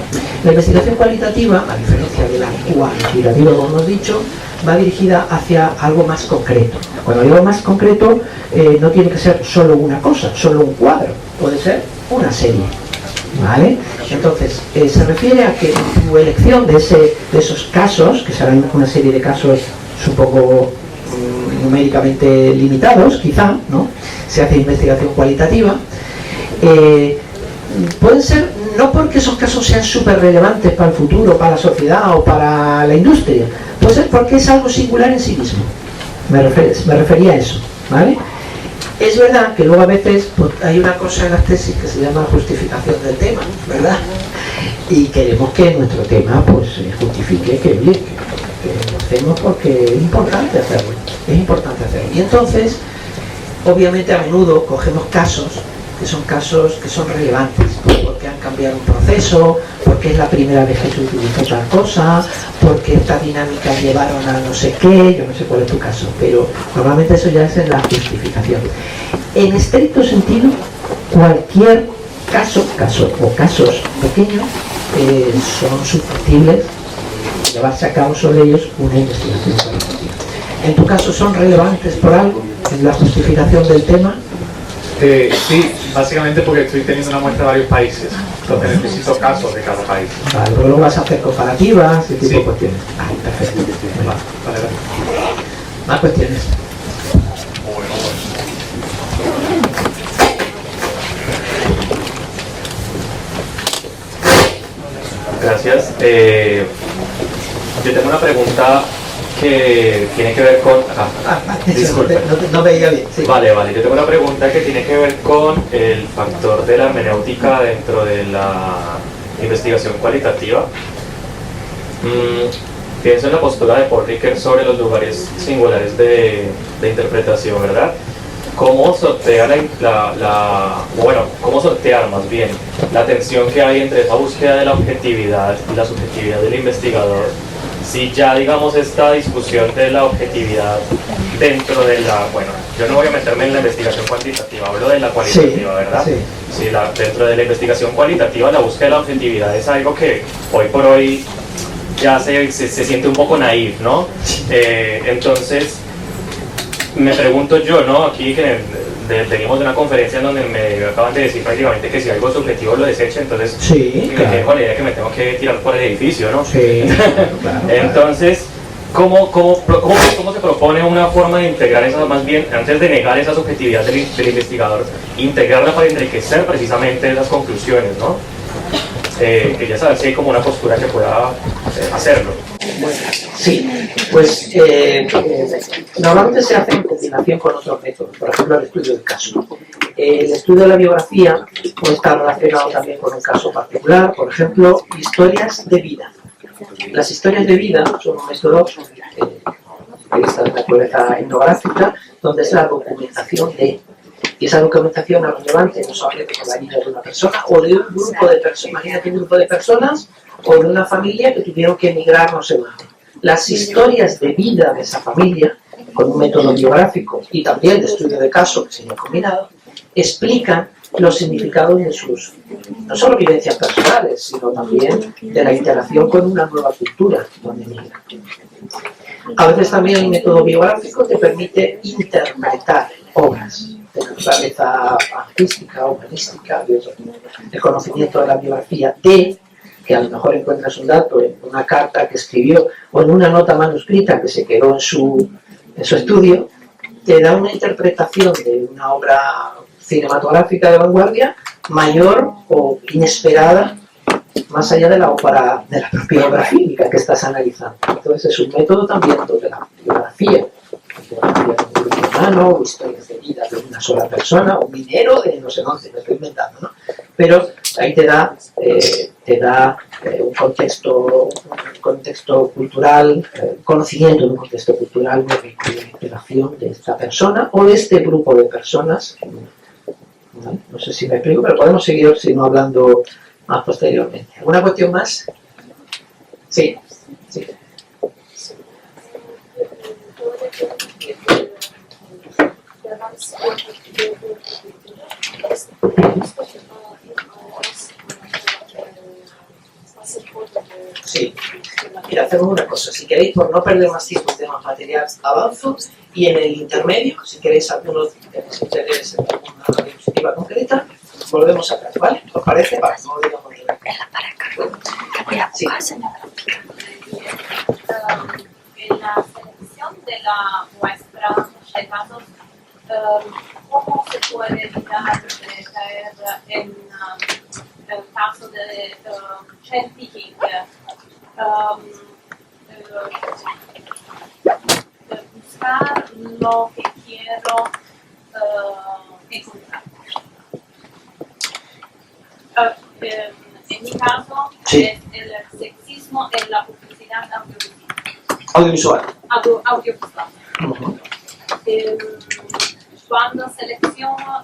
la investigación cualitativa, a diferencia de la cuantitativa, como hemos dicho, va dirigida hacia algo más concreto. Cuando digo más concreto, no tiene que ser solo una cosa, solo un cuadro, puede ser una serie. ¿Vale? Entonces, se refiere a que tu elección de esos casos, que serán una serie de casos, supongo, numéricamente limitados, quizá, ¿no? Se hace investigación cualitativa, pueden ser no porque esos casos sean súper relevantes para el futuro, para la sociedad o para la industria, pues es porque es algo singular en sí mismo. Me refería a eso, ¿vale? Es verdad que luego a veces pues, hay una cosa en las tesis que se llama justificación del tema, ¿verdad? Y queremos que nuestro tema pues justifique que lo hacemos porque es importante hacerlo, Y entonces, obviamente a menudo cogemos casos que son relevantes, porque han cambiado un proceso, porque es la primera vez que se utiliza tal cosa, porque estas dinámicas llevaron a no sé qué, yo no sé cuál es tu caso, pero normalmente eso ya es en la justificación. En estricto sentido, cualquier caso o casos pequeños son susceptibles de llevarse a cabo sobre ellos una investigación cualitativa. En tu caso, ¿son relevantes por algo en la justificación del tema? Sí, básicamente porque estoy teniendo una muestra de varios países, entonces necesito casos de cada país. Vale, luego vas a hacer comparativas y tipo de cuestiones. Vale, perfecto. Vale. Más cuestiones. Gracias. Yo tengo una pregunta que tiene que ver con... disculpe. No veía bien. Sí. Vale. Yo tengo una pregunta que tiene que ver con el factor de la hermenéutica dentro de la investigación cualitativa. Pienso en la postura de Paul Ricoeur sobre los lugares singulares de interpretación, ¿verdad? ¿Cómo sortear cómo sortear más bien la tensión que hay entre esa búsqueda de la objetividad y la subjetividad del investigador? Si ya, digamos, esta discusión de la objetividad dentro de la... Bueno, yo no voy a meterme en la investigación cuantitativa, hablo de la cualitativa, sí, ¿verdad? Sí. Si dentro de la investigación cualitativa la búsqueda de la objetividad es algo que hoy por hoy ya se siente un poco naif, ¿no? Entonces, me pregunto yo, ¿no? Aquí que venimos de una conferencia en donde me acaban de decir prácticamente que si algo es subjetivo lo desecho, entonces Sí, me quedé con la idea de que me tengo que tirar por el edificio, ¿no? Sí, claro. Entonces, ¿cómo se propone una forma de integrar esa, más bien, antes de negar esa subjetividad del investigador, integrarla para enriquecer precisamente esas conclusiones, ¿no? Quería saber si hay como una postura que pueda hacerlo. Sí, pues normalmente se hace en combinación con otros métodos, por ejemplo el estudio del caso. El estudio de la biografía puede estar relacionado también con un caso particular, por ejemplo, historias de vida. Las historias de vida son un método de naturaleza etnográfica, donde es la documentación de... Y esa documentación es relevante no solamente con la vida de una persona o de un grupo de personas, imagínate un grupo de personas o de una familia que tuvieron que emigrar no sé dónde. Las historias de vida de esa familia, con un método biográfico y también de estudio de caso que se ha combinado, explican los significados de sus, no solo vivencias personales, sino también de la interacción con una nueva cultura donde emigran. A veces también el método biográfico te permite interpretar obras de naturaleza artística, humanística, el conocimiento de la biografía de, que a lo mejor encuentras un dato en una carta que escribió o en una nota manuscrita que se quedó en su estudio, te da una interpretación de una obra cinematográfica de vanguardia mayor o inesperada, más allá de la propia obra fílmica que estás analizando. Entonces es un método también de la biografía de un grupo humano, o historias de vida de una sola persona, o minero de no sé dónde, me estoy inventando, ¿no? Pero ahí te da un contexto cultural, conocimiento de un contexto cultural, una interacción de esta persona o de este grupo de personas. No sé si me explico, pero podemos seguir sino hablando más posteriormente. ¿Alguna cuestión más? Sí. Sí. Sí. Mira, hacemos una cosa. Si queréis, por no perder más tiempo en temas materiales, avanzo. Y en el intermedio, si queréis algunos que les interese alguna diapositiva concreta, volvemos a atrás, ¿vale? ¿Os parece? Vale, no digamos de la para acá. Sí. En la selección de la muestra de casos, ¿cómo se puede evitar de caer en el caso de cherry picking, buscar lo que quiero encontrar. En mi caso, Sí. es el sexismo en la publicidad Audiovisual. audiovisual. Ujú. Cuando selecciono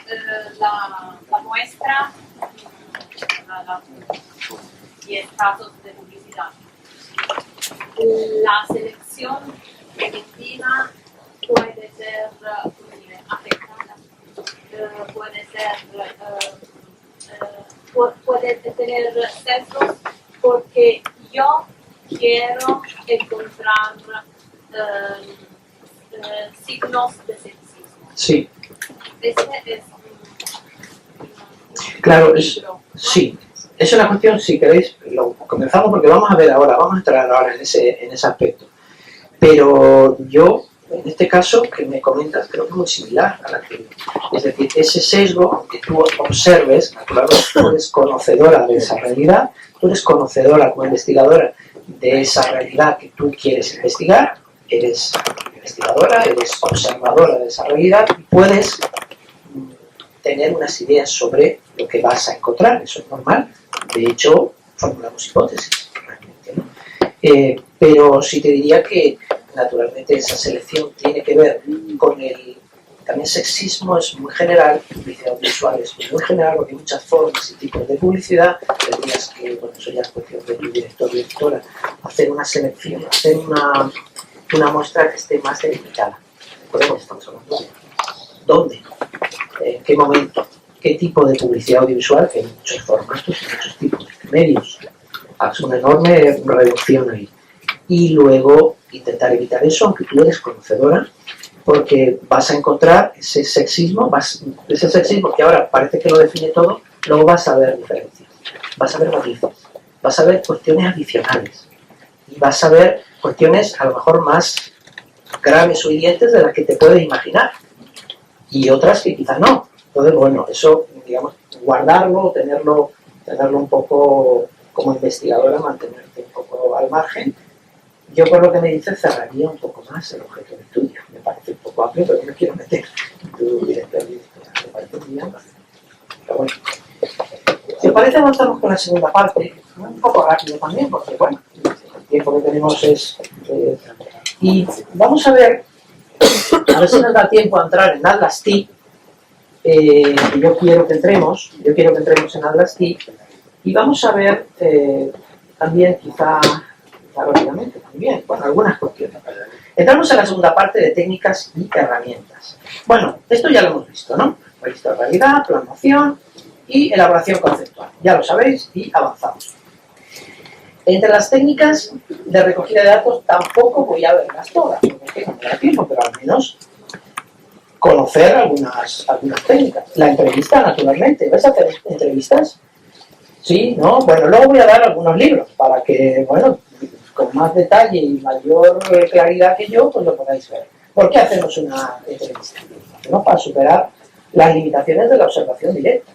la muestra, 10 casos de publicidad, la selección preventiva puede ser afectada, puede tener sesgos porque yo quiero encontrar signos de sexismo. Sí, Este es claro, libro. sí. Es una cuestión, si queréis, lo comenzamos porque vamos a ver ahora, vamos a entrar ahora en ese aspecto. Pero yo, en este caso que me comentas, creo que es muy similar a la que... Es decir, ese sesgo que tú observes, naturalmente tú eres conocedora de esa realidad, tú eres conocedora como investigadora de esa realidad que tú quieres investigar, eres investigadora, eres observadora de esa realidad y puedes tener unas ideas sobre lo que vas a encontrar, eso es normal. De hecho, formulamos hipótesis, realmente, ¿no? Pero sí te diría que, naturalmente, esa selección tiene que ver con el... También sexismo es muy general, publicidad visual es muy general, porque hay muchas formas y tipos de publicidad. Tendrías que, bueno, eso ya es cuestión de tu director o directora, hacer una selección, hacer una muestra que esté más delimitada. ¿De acuerdo? Estamos hablando de dónde, en qué momento, qué tipo de publicidad audiovisual, que hay muchos formatos y muchos tipos de medios. Haz una enorme reducción ahí. Y luego intentar evitar eso, aunque tú eres conocedora, porque vas a encontrar ese sexismo que ahora parece que lo define todo, luego vas a ver diferencias, vas a ver matices, vas a ver cuestiones adicionales y vas a ver cuestiones a lo mejor más graves o hirientes de las que te puedes imaginar y otras que quizás no. Entonces, bueno, eso, digamos, guardarlo, tenerlo un poco como investigadora, mantenerte un poco al margen. Yo, por lo que me dices, cerraría un poco más el objeto de estudio. Me parece un poco amplio, pero no me quiero meter en tu director. Me parece muy amplio. Pero bueno. Si os parece, avanzamos con la segunda parte. Un poco rápido también, porque, bueno, el tiempo que tenemos es... y vamos a ver si nos da tiempo a entrar en Atlas TI. Yo quiero que entremos en Atlas TI. Y vamos a ver también, quizá rápidamente también, bueno, algunas cuestiones. Entramos en la segunda parte de técnicas y herramientas. Bueno, esto ya lo hemos visto, ¿no? Registro de realidad, plasmación y elaboración conceptual. Ya lo sabéis y avanzamos. Entre las técnicas de recogida de datos tampoco voy a verlas todas, porque es que no me da tiempo, pero al menos conocer algunas técnicas. La entrevista, naturalmente. ¿Vais a hacer entrevistas? Sí, ¿no? Bueno, luego voy a dar algunos libros para que, bueno, con más detalle y mayor claridad que yo, pues lo podáis ver. ¿Por qué hacemos una entrevista? ¿No? Para superar las limitaciones de la observación directa.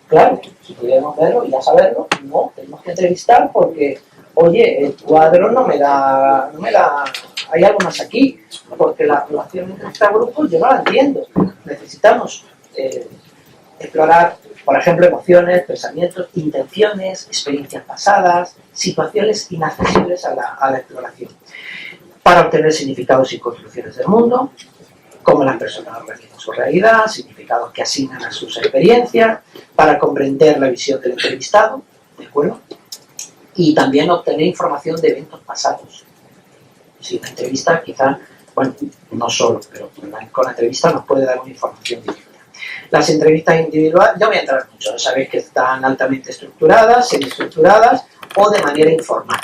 Claro, si pudiéramos verlo y ya saberlo, no, tenemos que entrevistar porque, oye, el cuadro no me da, hay algo más aquí, porque la relación entre estos grupos yo no la entiendo. Necesitamos explorar, por ejemplo, emociones, pensamientos, intenciones, experiencias pasadas, situaciones inaccesibles a la exploración, para obtener significados y construcciones del mundo, cómo las personas organizan su realidad, significados que asignan a sus experiencias, para comprender la visión del entrevistado, ¿de acuerdo? Y también obtener información de eventos pasados. Si la entrevista quizá, bueno, no solo, pero con la entrevista nos puede dar una información directa. Las entrevistas individuales, yo voy a entrar mucho, ya sabéis que están altamente estructuradas, semiestructuradas o de manera informal,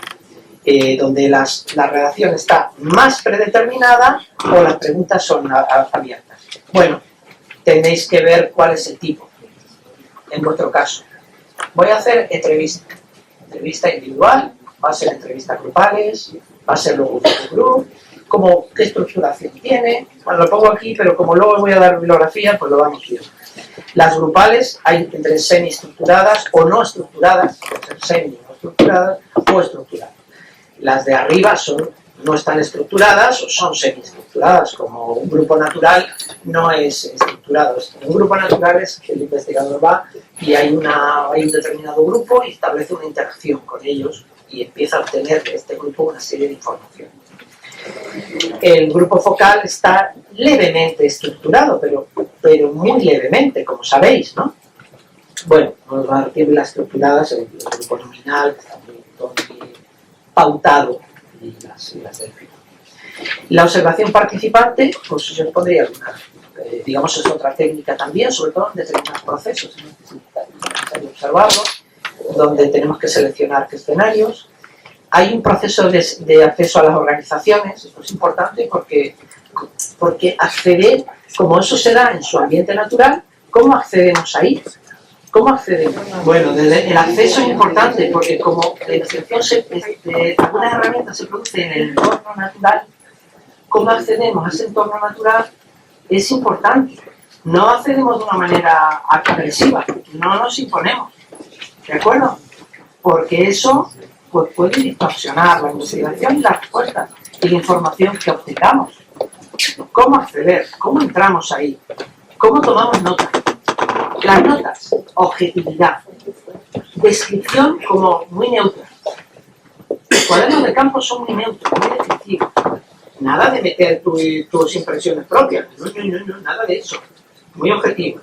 donde la redacción está más predeterminada o las preguntas son abiertas. Bueno, tenéis que ver cuál es el tipo, en vuestro caso. Voy a hacer entrevista individual, va a ser entrevistas grupales, va a ser luego group, como qué estructuración tiene. Bueno, lo pongo aquí, pero como luego voy a dar bibliografía, pues lo vamos viendo. Las grupales hay entre semiestructuradas o no estructuradas, pueden ser semi no estructuradas o estructuradas. Las de arriba no están estructuradas o son semiestructuradas, como un grupo natural no es estructurado. Un grupo natural es que el investigador va y hay un determinado grupo y establece una interacción con ellos y empieza a obtener de este grupo una serie de información. El grupo focal está levemente estructurado, pero muy levemente, como sabéis, ¿no? Bueno, nos va a decir las estructuradas, el grupo nominal, que está muy pautado, y las del final. La observación participante, pues yo os pondría alguna, digamos, es otra técnica también, sobre todo en determinados procesos, es necesario observarlo, donde tenemos que seleccionar qué escenarios. Hay un proceso de acceso a las organizaciones, esto es importante porque acceder, como eso se da en su ambiente natural, ¿cómo accedemos ahí? ¿Cómo accedemos? Bueno, el acceso es importante porque como la investigación algunas herramientas se producen en el entorno natural, ¿cómo accedemos a ese entorno natural? Es importante. No accedemos de una manera agresiva, no nos imponemos, ¿de acuerdo? Porque eso pues, puede distorsionar la investigación y las respuestas y la información que obtengamos. ¿Cómo acceder? ¿Cómo entramos ahí? ¿Cómo tomamos notas? Las notas, objetividad, descripción como muy neutra. Los cuadernos de campo son muy neutros, muy descriptivos. Nada de meter tus impresiones propias, no, nada de eso. Muy objetivos,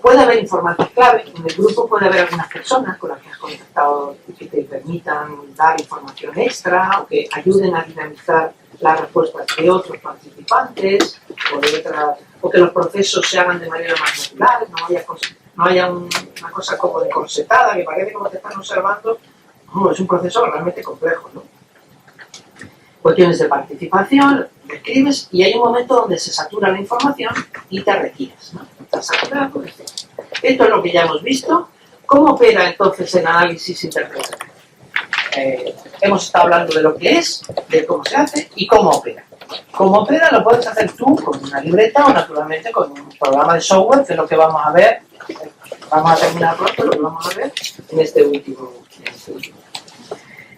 puede haber informantes clave, en el grupo puede haber algunas personas con las que has contactado que te permitan dar información extra o que ayuden a dinamizar las respuestas de otros participantes o que los procesos se hagan de manera más natural, no haya una cosa como de corsetada que parece como te están observando. No, es un proceso realmente complejo, ¿no? Cuestiones de participación, escribes y hay un momento donde se satura la información y te retires, ¿no? Estás saturado, etc. Esto es lo que ya hemos visto. ¿Cómo opera entonces el análisis interpretativo? Hemos estado hablando de lo que es, de cómo se hace y cómo opera. Cómo opera lo puedes hacer tú con una libreta o naturalmente con un programa de software, que es lo que vamos a ver. Vamos a terminar pronto, lo que vamos a ver en este último.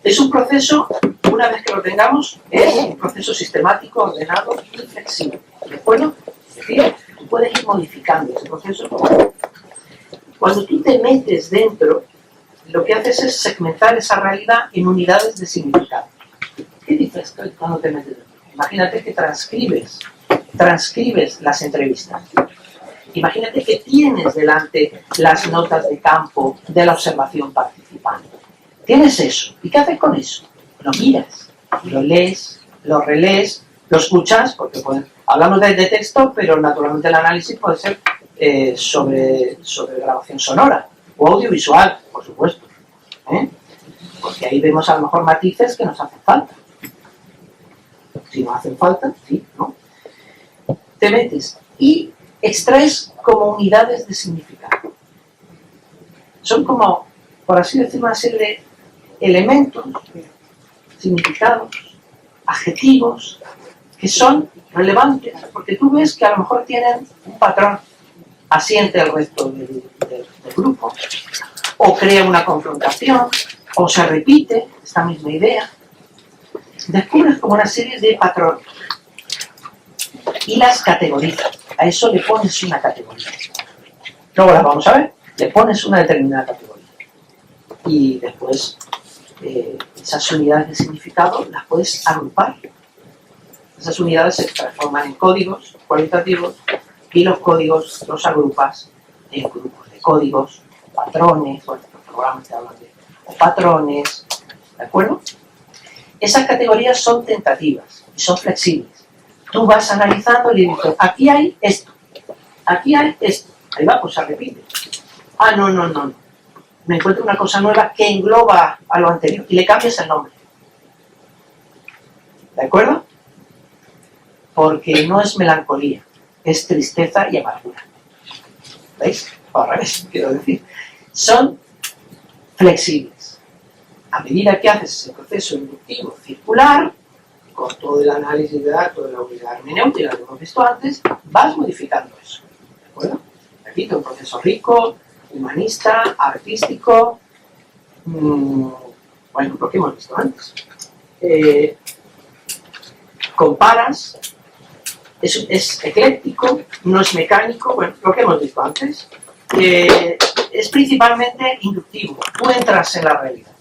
Es un proceso, una vez que lo tengamos, es un proceso sistemático, ordenado y flexible. ¿De acuerdo? Es decir, tú puedes ir modificando ese proceso. Cuando tú te metes dentro, lo que haces es segmentar esa realidad en unidades de significado. ¿Qué dices cuando te metes dentro? Imagínate que transcribes las entrevistas. Imagínate que tienes delante las notas de campo de la observación participante. Tienes eso. ¿Y qué haces con eso? Lo miras, lo lees, lo relees, lo escuchas, porque hablamos de texto, pero naturalmente el análisis puede ser sobre grabación sonora o audiovisual, por supuesto. Porque ahí vemos a lo mejor matices que nos hacen falta. Si no hacen falta, sí, ¿no? Te metes y extraes como unidades de significado. Son como, por así decirlo, una serie de elementos, significados, adjetivos, que son relevantes, porque tú ves que a lo mejor tienen un patrón asiente al resto del grupo, o crea una confrontación, o se repite esta misma idea. Descubres como una serie de patrones y las categorizas. A eso le pones una categoría. Luego las vamos a ver. Le pones una determinada categoría. Y después esas unidades de significado las puedes agrupar. Esas unidades se transforman en códigos cualitativos y los códigos los agrupas en grupos de códigos, patrones, bueno, los programas te hablan de patrones, ¿de acuerdo? Esas categorías son tentativas y son flexibles. Tú vas analizando y dices, aquí hay esto, aquí hay esto. Ahí va, pues se repite. Ah, no. Me encuentro una cosa nueva que engloba a lo anterior y le cambias el nombre. ¿De acuerdo? Porque no es melancolía, es tristeza y amargura. ¿Veis? O al revés, quiero decir. Son flexibles. A medida que haces ese proceso inductivo circular, con todo el análisis de datos de la unidad hermenéutica que hemos visto antes, vas modificando eso. repito, un proceso rico, humanista, artístico, bueno, lo que hemos visto antes. Comparas, es ecléctico, no es mecánico, bueno, lo que hemos visto antes. Es principalmente inductivo, tú entras en la realidad.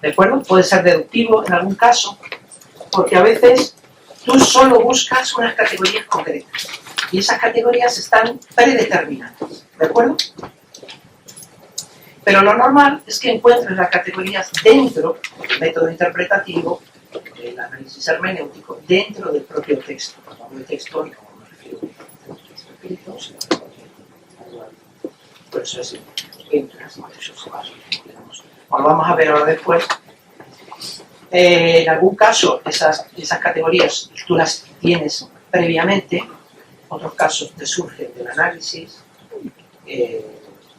¿De acuerdo? Puede ser deductivo en algún caso, porque a veces tú solo buscas unas categorías concretas y esas categorías están predeterminadas. ¿De acuerdo? Pero lo normal es que encuentres las categorías dentro del método interpretativo, del análisis hermenéutico, dentro del propio texto. Cuando hablo de texto, no me refiero a texto escrito, sino por eso es entras, eso se va. Lo vamos a ver ahora después. En algún caso, esas categorías tú las tienes previamente, otros casos te surgen del análisis,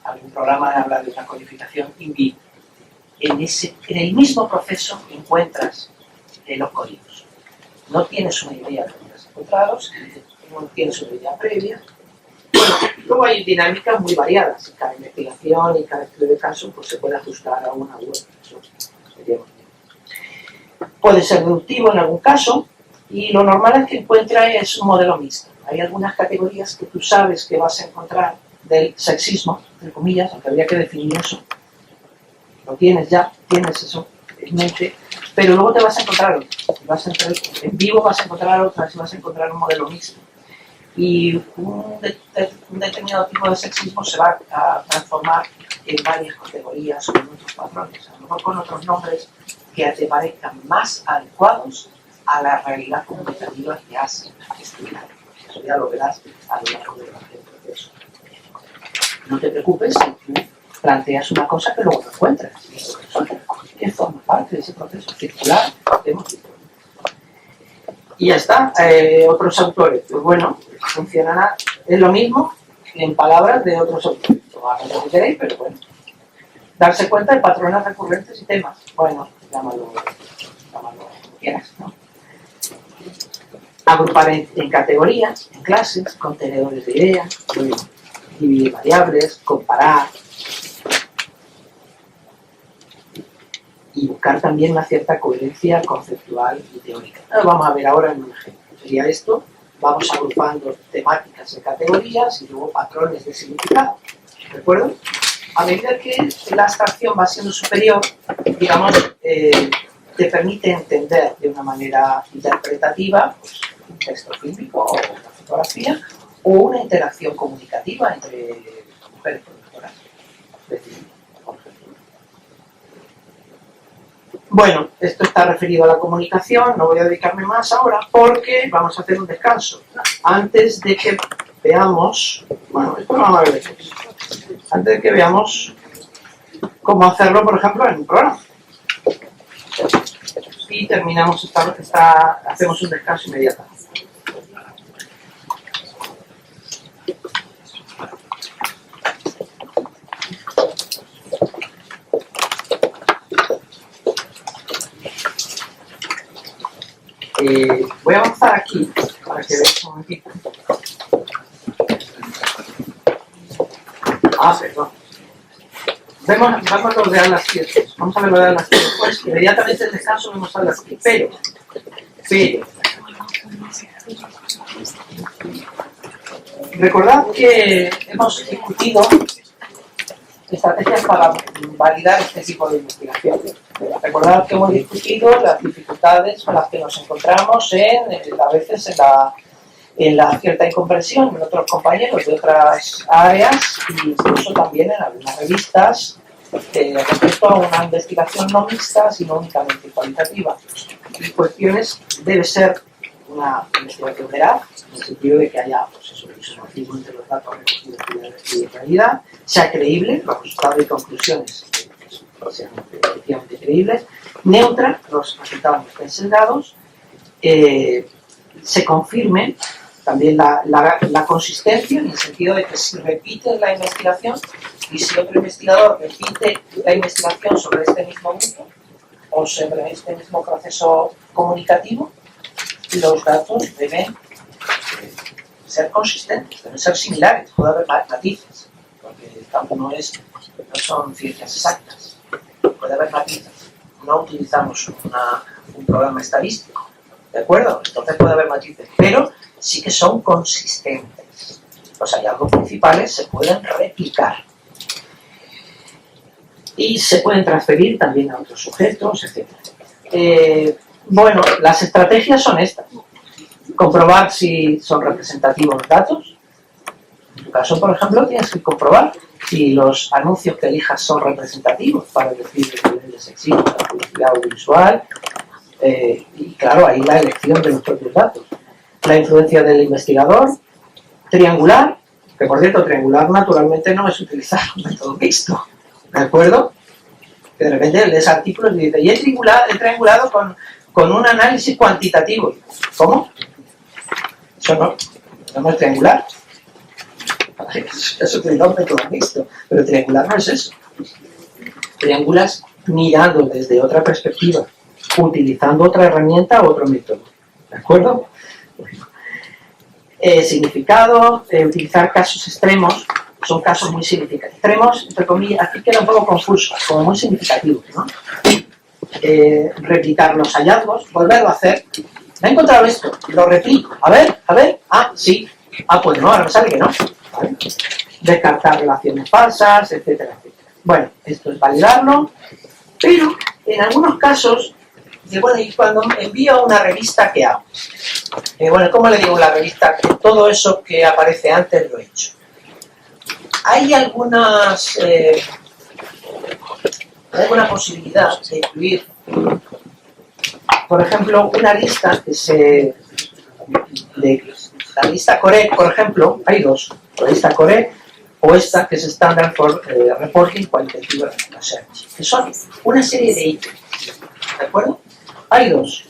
algún programa habla de una codificación in vivo. En el mismo proceso encuentras los códigos. No tienes una idea de dónde has encontrado, no tienes una idea previa. Bueno, luego hay dinámicas muy variadas. Cada investigación y cada estudio de caso pues, se puede ajustar a una u otra. Eso sería muy bien. Puede ser deductivo en algún caso y lo normal es que encuentres un modelo mixto. Hay algunas categorías que tú sabes que vas a encontrar del sexismo, entre comillas, aunque habría que definir eso. Lo tienes ya, tienes eso en mente, pero luego te vas a encontrar otras. En vivo vas a encontrar otras y vas a encontrar un modelo mixto. Y un determinado tipo de sexismo se va a transformar en varias categorías con otros patrones, a lo mejor con otros nombres que te parezcan más adecuados a la realidad comunicativa que has estudiado. Eso ya lo verás a lo largo del proceso. No te preocupes si tú planteas una cosa que luego no encuentras. Que forma parte de ese proceso circular que hemos visto. Y ya está. Otros autores, pues bueno, funcionará, es lo mismo en palabras de otros autores. Hagan lo que queréis, pero bueno. Darse cuenta de patrones recurrentes y temas. Bueno, llámalo como quieras, ¿no? Agrupar en categorías, en clases, contenedores de ideas, dividir variables, comparar. Y buscar también una cierta coherencia conceptual y teórica. Vamos a ver ahora en un ejemplo. Sería esto, vamos agrupando temáticas en categorías y luego patrones de significado. ¿De acuerdo? A medida que la abstracción va siendo superior, digamos, te permite entender de una manera interpretativa pues, un texto fílmico o una fotografía o una interacción comunicativa entre mujeres productoras. Bueno, esto está referido a la comunicación, no voy a dedicarme más ahora porque vamos a hacer un descanso. Antes de que veamos, bueno, esto lo vamos a ver después. Antes de que veamos cómo hacerlo, por ejemplo, en un programa. Y terminamos hacemos un descanso inmediato. Voy a avanzar aquí para que veáis un momentito. Perdón. Vamos a rodear las 7. Vamos a rodear las 7 después. Inmediatamente el descanso vamos a las 7. Pero. Recordad que hemos discutido estrategias para validar este tipo de investigación. Recordad que hemos discutido las dificultades con las que nos encontramos a veces en la cierta incomprensión en otros compañeros de otras áreas e incluso también en algunas revistas respecto a una investigación no mixta, sino únicamente cualitativa. Y cuestiones debe ser una investigación veraz, en el sentido de que haya isomorfismo entre los datos recogidos y realidad, sea creíble, los resultados y conclusiones sean efectivamente creíbles, neutra, los resultados no estén sesgados, se confirme también la consistencia, en el sentido de que si repite la investigación y si otro investigador repite la investigación sobre este mismo grupo o sobre este mismo proceso comunicativo, los datos deben ser consistentes, deben ser similares, puede haber matices, porque tampoco no son ciencias exactas, puede haber matices. No utilizamos un programa estadístico, ¿de acuerdo? Entonces puede haber matices, pero sí que son consistentes. Los hallazgos principales se pueden replicar y se pueden transferir también a otros sujetos, etc. Bueno, las estrategias son estas. Comprobar si son representativos los datos. En tu caso, por ejemplo, tienes que comprobar si los anuncios que elijas son representativos para decir el nivel de sexismo, la publicidad audiovisual, y claro, ahí la elección de los propios datos. La influencia del investigador, triangular, que por cierto, triangular naturalmente no es utilizar un método mixto, ¿de acuerdo? Que de repente lees artículos y dices, y he triangulado con un análisis cuantitativo. ¿Cómo? Eso no es triangular. Es utilizar un método mixto, pero triangular no es eso. Triangulas mirando desde otra perspectiva, utilizando otra herramienta o otro método. ¿De acuerdo? Significado, utilizar casos extremos, son casos muy significativos. Extremos, entre comillas, aquí queda un poco confuso, como muy significativos, ¿no? Replicar los hallazgos, volverlo a hacer. Me he encontrado esto, lo replico. A ver, sí. Pues no, ahora me sale que no. ¿Vale? Descartar relaciones falsas, etcétera, etcétera. Bueno, esto es validarlo, pero en algunos casos, bueno, y cuando envío a una revista, ¿qué hago? Bueno, ¿cómo le digo a la revista que todo eso que aparece antes lo he hecho? Hay alguna posibilidad de incluir, por ejemplo, una lista que la lista Corec, por ejemplo, hay dos, la lista Corec o esta que es Standard for Reporting Qualitative Research, que son una serie de ítems, ¿de acuerdo? Hay dos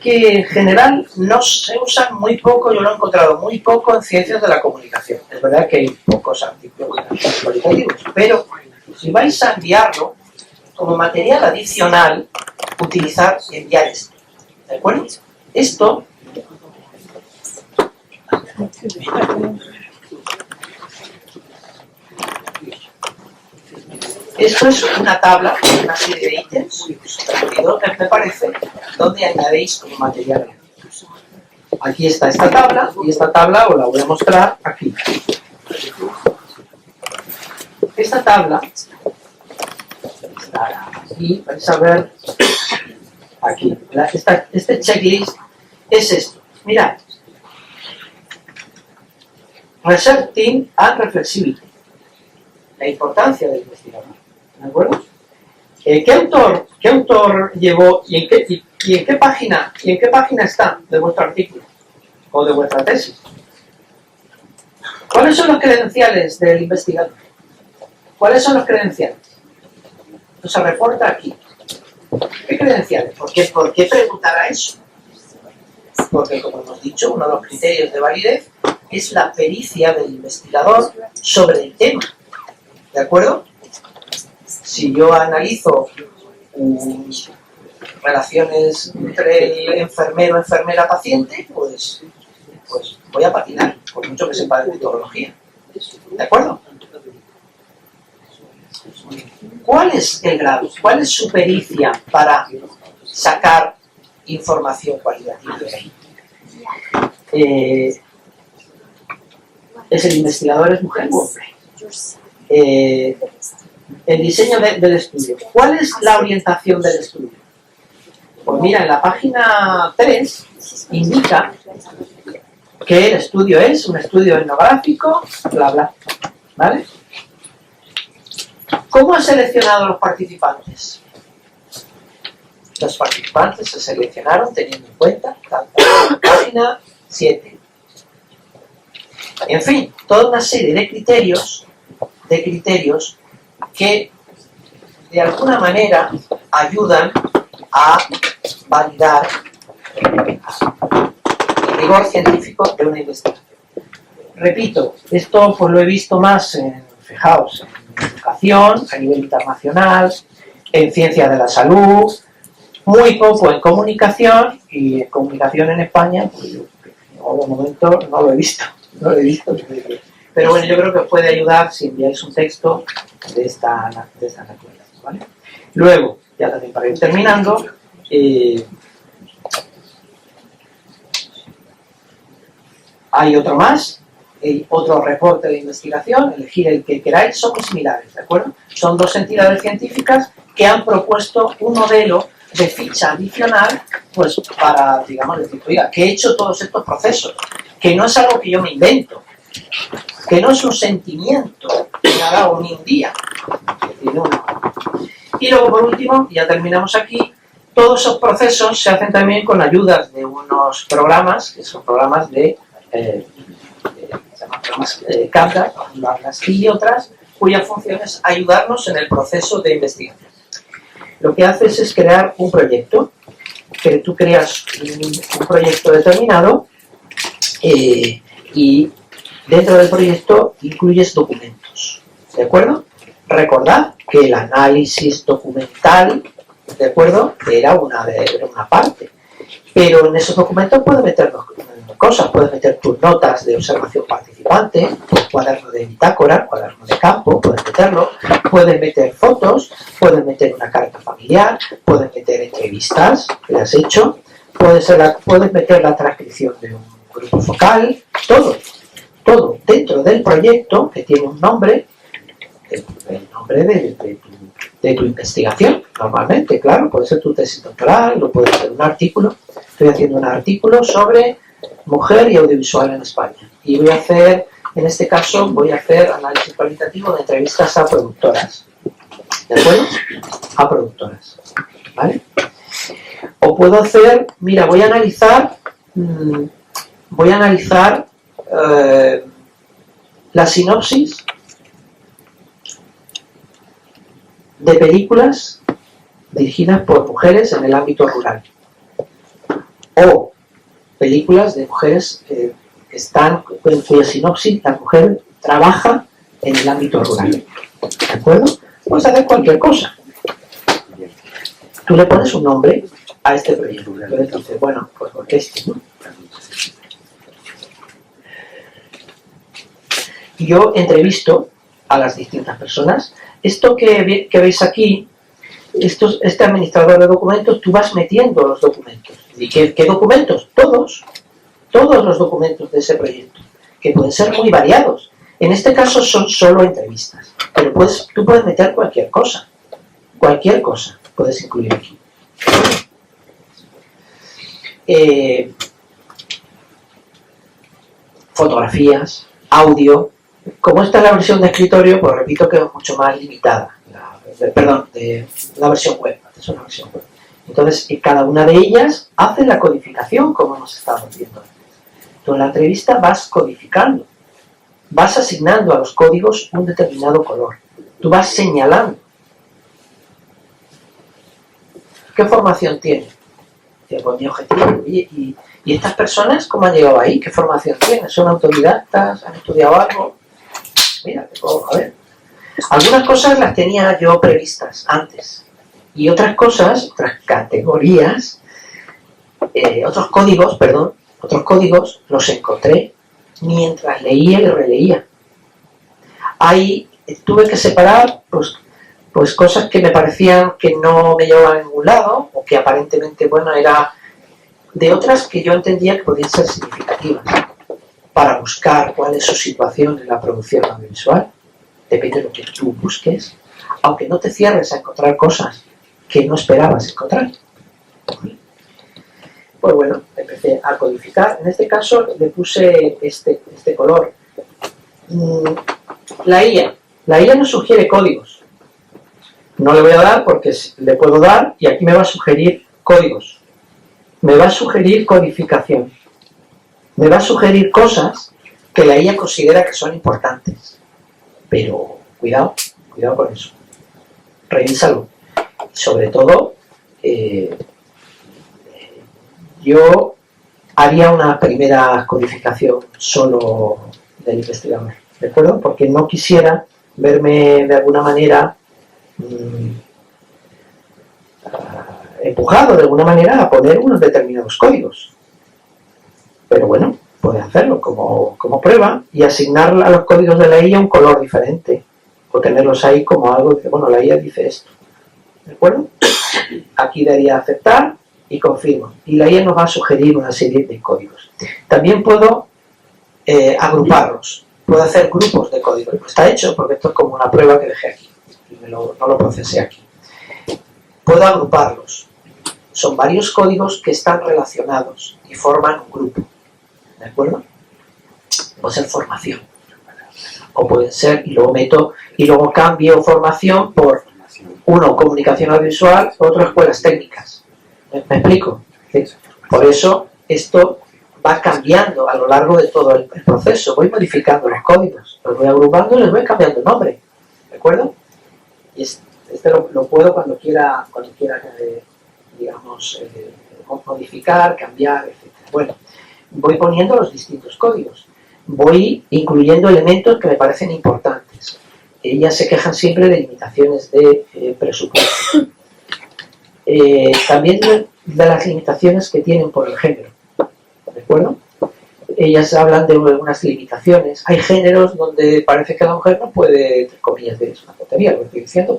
que en general no se usan muy poco, yo lo he encontrado muy poco en ciencias de la comunicación. Es verdad que hay pocos artículos cualitativos, pero si vais a enviarlo como material adicional, enviar esto, ¿de acuerdo? Esto es una tabla, una serie de ítems, me parece, donde añadéis como material. Aquí está esta tabla, y esta tabla os la voy a mostrar aquí. Esta tabla está aquí, vais a ver aquí. Este checklist es esto. Mirad. Research Team and Reflexivity. La importancia del investigador. ¿De acuerdo? ¿Qué autor llevó y en qué página está de vuestro artículo o de vuestra tesis? ¿Cuáles son los credenciales del investigador? ¿Cuáles son los credenciales? Se reporta aquí. ¿Qué credenciales? ¿Por qué preguntará eso? Porque, como hemos dicho, uno de los criterios de validez es la pericia del investigador sobre el tema. ¿De acuerdo? Si yo analizo relaciones entre el enfermero, enfermera, paciente, pues voy a patinar, por mucho que sepa de metodología. ¿De acuerdo? ¿Cuál es el grado? ¿Cuál es su pericia para sacar información cualitativa de ahí? ¿Es el investigador, es mujer o hombre? El diseño del estudio. ¿Cuál es la orientación del estudio? Pues mira, en la página 3 indica que el estudio es un estudio etnográfico, bla, bla. ¿Vale? ¿Cómo ha seleccionado a los participantes? Los participantes se seleccionaron teniendo en cuenta la página 7. En fin, toda una serie de criterios que de alguna manera ayudan a validar el rigor científico de una investigación. Repito, esto pues lo he visto más fijaos, en educación, a nivel internacional, en ciencias de la salud, muy poco en comunicación, y en comunicación en España, pues yo O de momento no lo he visto. No lo he visto. Pero bueno, yo creo que os puede ayudar si enviáis un texto de esta naturaleza, ¿vale? Luego, ya también para ir terminando, hay otro más, otro reporte de investigación, elegir el que queráis, son muy similares, ¿de acuerdo? Son dos entidades científicas que han propuesto un modelo de ficha adicional, pues para, digamos, decir, oiga, que he hecho todos estos procesos, que no es algo que yo me invento, que no es un sentimiento que me ha dado ni un día. Y luego, por último, ya terminamos aquí, todos esos procesos se hacen también con ayudas de unos programas, que son programas de CAPDA, y otras, cuya función es ayudarnos en el proceso de investigación. Lo que haces es crear un proyecto, que tú creas un proyecto determinado y dentro del proyecto incluyes documentos, ¿de acuerdo? Recordad que el análisis documental, ¿de acuerdo?, era una parte, pero en esos documentos puedes meter cosas, puedes meter tus notas de observación participante, cuaderno de bitácora, cuaderno de campo, puedes meter fotos, puedes meter una carta familiar, puedes meter entrevistas que le has hecho, puedes meter la transcripción de un grupo focal, todo dentro del proyecto que tiene un nombre, el nombre de tu investigación, normalmente, claro, puede ser tu tesis doctoral, o puede ser un artículo. Estoy haciendo un artículo sobre mujer y audiovisual en España. Y voy a hacer, en este caso, análisis cualitativo de entrevistas a productoras. ¿De acuerdo? A productoras. ¿Vale? O puedo hacer, mira, voy a analizar la sinopsis de películas dirigidas por mujeres en el ámbito rural. O películas de mujeres que están, en cuya sinopsis la mujer trabaja en el ámbito rural. ¿De acuerdo? Puedes hacer cualquier cosa. Tú le pones un nombre a este proyecto. Entonces dices, bueno, pues porque este, ¿no? Y yo entrevisto a las distintas personas. Esto que veis aquí, este administrador de documentos, tú vas metiendo los documentos. ¿Y qué documentos? Todos los documentos de ese proyecto, que pueden ser muy variados. En este caso son solo entrevistas, pero tú puedes meter cualquier cosa puedes incluir aquí. Fotografías, audio. Como esta es la versión de escritorio, pues repito que es mucho más limitada. De la versión web. Es una versión web. Entonces, cada una de ellas hace la codificación, como hemos estado viendo antes. Tú en la entrevista vas codificando, vas asignando a los códigos un determinado color. Tú vas señalando. ¿Qué formación tiene? Pues mi objetivo. ¿Y estas personas cómo han llegado ahí? ¿Qué formación tienen? ¿Son autodidactas? ¿Han estudiado algo? Mira, a ver. Algunas cosas las tenía yo previstas antes. Y otras cosas, otras categorías, otros códigos los encontré mientras leía y releía. Ahí tuve que separar pues cosas que me parecían que no me llevaban a ningún lado, o que aparentemente, bueno, era de otras que yo entendía que podían ser significativas, para buscar cuál es su situación en la producción audiovisual. Depende de lo que tú busques, aunque no te cierres a encontrar cosas que no esperabas encontrar. Pues bueno, empecé a codificar. En este caso le puse este color. La IA nos sugiere códigos. No le voy a dar porque le puedo dar y aquí me va a sugerir códigos. Me va a sugerir codificación. Me va a sugerir cosas que la IA considera que son importantes. Pero cuidado con eso. Revísalo. Sobre todo, yo haría una primera codificación solo del investigador, ¿de acuerdo? Porque no quisiera verme de alguna manera empujado de alguna manera a poner unos determinados códigos. Pero bueno, puede hacerlo como prueba y asignar a los códigos de la IA un color diferente o tenerlos ahí como algo que, bueno, la IA dice esto, ¿de acuerdo? Aquí daría aceptar y confirmo, y la IA nos va a sugerir una serie de códigos. También puedo agruparlos, puedo hacer grupos de códigos. Está hecho porque esto es como una prueba que dejé aquí y no lo procesé aquí. Puedo agruparlos. Son varios códigos que están relacionados y forman un grupo, ¿de acuerdo? Puede ser formación, o pueden ser, y luego cambio formación por uno comunicación audiovisual, otro escuelas técnicas. ¿Me explico? ¿Sí? Por eso esto va cambiando a lo largo de todo el proceso. Voy modificando los códigos, los voy agrupando y les voy cambiando el nombre, ¿de acuerdo? Y este lo puedo cuando quiera digamos, modificar, cambiar, etc. Bueno, voy poniendo los distintos códigos. Voy incluyendo elementos que me parecen importantes. Ellas se quejan siempre de limitaciones de presupuesto. También de las limitaciones que tienen por el género. ¿De acuerdo? Ellas hablan de unas limitaciones. Hay géneros donde parece que la mujer no puede, entre comillas, es una tontería lo que estoy diciendo,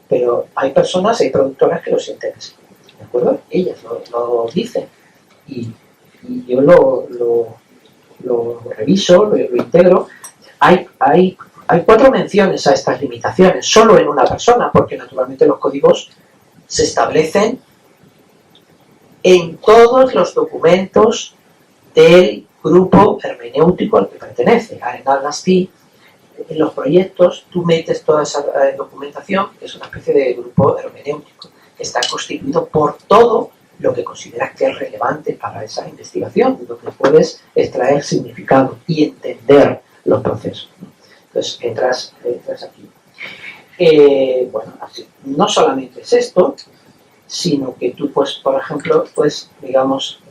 pero hay personas, hay productoras que lo sienten así. ¿De acuerdo? Ellas lo dicen. Y yo lo reviso, lo integro. Hay 4 menciones a estas limitaciones, solo en una persona, porque naturalmente los códigos se establecen en todos los documentos del grupo hermenéutico al que pertenece. Arenal Nasti, en los proyectos, tú metes toda esa documentación, que es una especie de grupo hermenéutico, que está constituido por todo lo que consideras que es relevante para esa investigación, de lo que puedes extraer significado y entender los procesos. Entonces, entras aquí. Bueno, así, no solamente es esto, sino que tú, pues, por ejemplo, pues, digamos,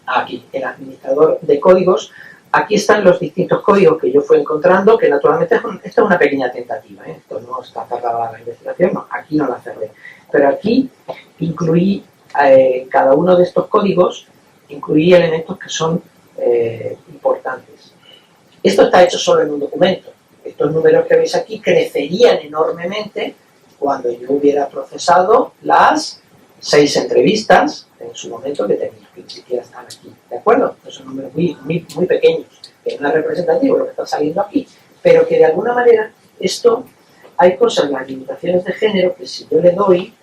aquí, el administrador de códigos, aquí están los distintos códigos que yo fui encontrando, que naturalmente esta es una pequeña tentativa, esto no está cerrada la investigación, no, aquí no la cerré, pero aquí incluí cada uno de estos códigos, incluí elementos que son importantes. Esto está hecho solo en un documento. Estos números que veis aquí crecerían enormemente cuando yo hubiera procesado las 6 entrevistas en su momento que tenía, que ni siquiera están aquí, ¿de acuerdo? Son números muy pequeños, que no es representativo lo que está saliendo aquí, pero que de alguna manera esto, hay cosas, las limitaciones de género, que si yo le doy,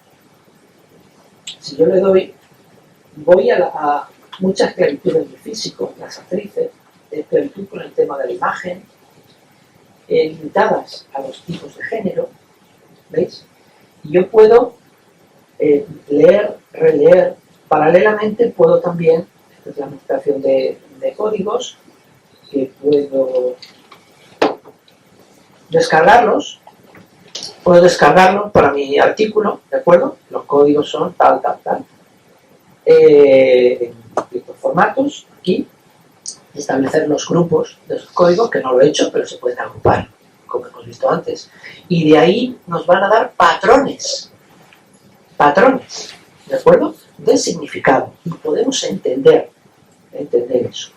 voy a muchas esclavitudes del físico, las actrices, de esclavitud con el tema de la imagen, limitadas a los tipos de género, ¿veis? Y yo puedo leer, releer, paralelamente puedo también, esta es la administración de códigos, que puedo descargarlos, para mi artículo, ¿de acuerdo? Los códigos son tal, en distintos formatos, aquí, establecer los grupos de esos códigos, que no lo he hecho, pero se pueden agrupar, como hemos visto antes. Y de ahí nos van a dar patrones, ¿de acuerdo? De significado. Y podemos entender eso.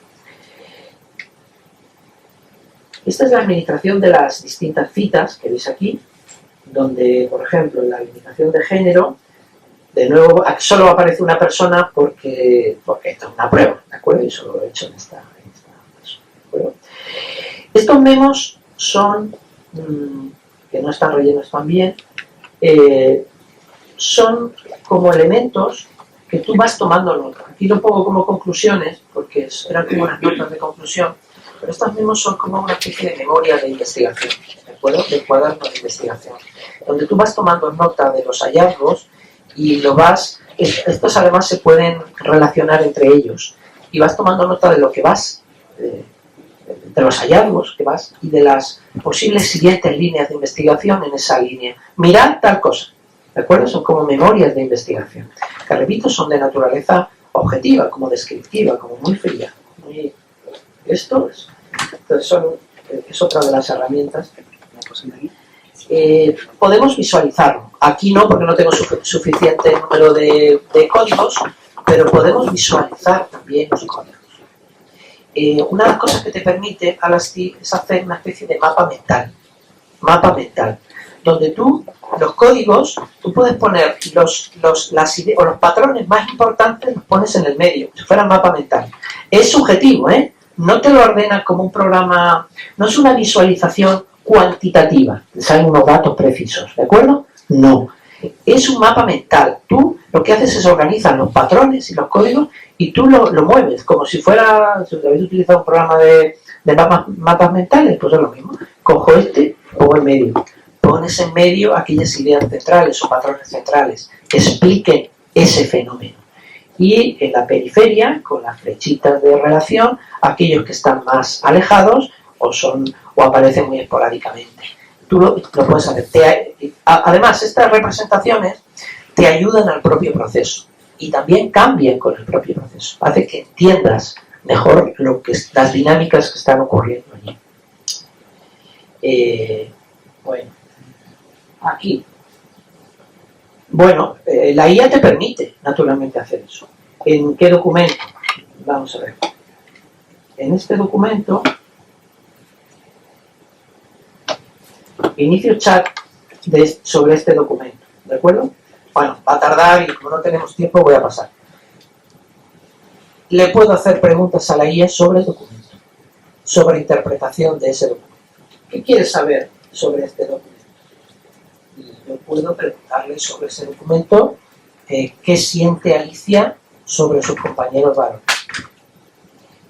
Esta es la administración de las distintas citas que veis aquí, donde, por ejemplo, en la limitación de género, de nuevo, solo aparece una persona porque esto es una prueba, ¿de acuerdo? Y solo lo he hecho en esta persona, ¿de acuerdo? Estos memos son, que no están rellenos también, son como elementos que tú vas tomando nota. Aquí lo pongo como conclusiones, porque eran como unas notas de conclusión, pero estos memos son como una especie de memoria de investigación, ¿de acuerdo? De cuaderno de investigación, donde tú vas tomando nota de los hallazgos y estos además se pueden relacionar entre ellos, y vas tomando nota de lo que vas, de los hallazgos que vas, y de las posibles siguientes líneas de investigación en esa línea. Mirad tal cosa, ¿de acuerdo? Son como memorias de investigación, que repito, son de naturaleza objetiva, como descriptiva, como muy fría. Entonces es otra de las herramientas. podemos visualizarlo. Aquí no, porque no tengo suficiente número de códigos, pero podemos visualizar también los códigos. Una de las cosas que te permite Alasty es hacer una especie de mapa mental, donde tú, los códigos, tú puedes poner los patrones más importantes, los pones en el medio, si fuera mapa mental. Es subjetivo, ¿eh? No te lo ordenas como un programa, no es una visualización cuantitativa, te salen unos datos precisos, ¿de acuerdo? No, es un mapa mental. Tú lo que haces es organizar los patrones y los códigos y tú lo mueves, como si fuera, si habéis utilizado un programa de mapas mentales, pues es lo mismo. Cojo pongo en medio. Pones en medio aquellas ideas centrales o patrones centrales que expliquen ese fenómeno. Y en la periferia, con las flechitas de relación, aquellos que están más alejados o aparecen muy esporádicamente. Tú lo puedes hacer. Además, estas representaciones te ayudan al propio proceso y también cambian con el propio proceso. Hace que entiendas mejor las dinámicas que están ocurriendo allí. Bueno, aquí. Bueno, la IA te permite, naturalmente, hacer eso. ¿En qué documento? Vamos a ver. En este documento, inicio chat sobre este documento, ¿de acuerdo? Bueno, va a tardar y como no tenemos tiempo voy a pasar. Le puedo hacer preguntas a la IA sobre el documento, sobre interpretación de ese documento. ¿Qué quieres saber sobre este documento? Y yo puedo preguntarle sobre ese documento qué siente Alicia sobre sus compañeros varones.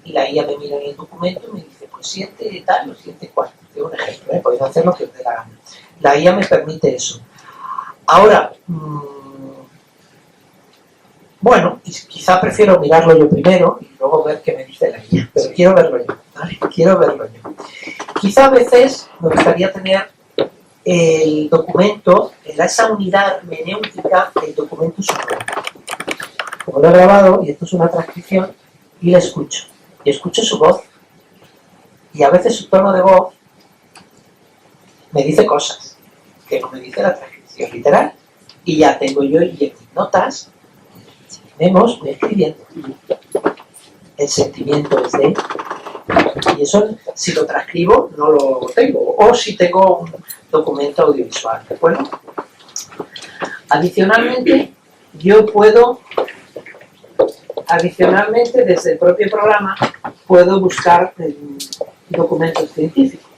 Y la IA me mira en el documento y me dice, pues siente tal o siente cual. Tengo un ejemplo, podéis hacer lo que os dé la gana. La IA me permite eso. Ahora, bueno, quizá prefiero mirarlo yo primero y luego ver qué me dice la IA, pero quiero verlo yo, ¿vale? Quiero verlo yo. Quizá a veces me gustaría tener el documento, esa unidad hermenéutica del documento sonoro. Como lo he grabado, y esto es una transcripción, y la escucho. Y escucho su voz. Y a veces su tono de voz me dice cosas que no me dice la transcripción literal. Y ya tengo yo y en mis notas, vemos, voy escribiendo. El sentimiento es de... Y eso, si lo transcribo, no lo tengo. O si tengo un documento audiovisual, ¿de acuerdo? Adicionalmente, yo puedo... Adicionalmente, desde el propio programa, puedo buscar documentos científicos.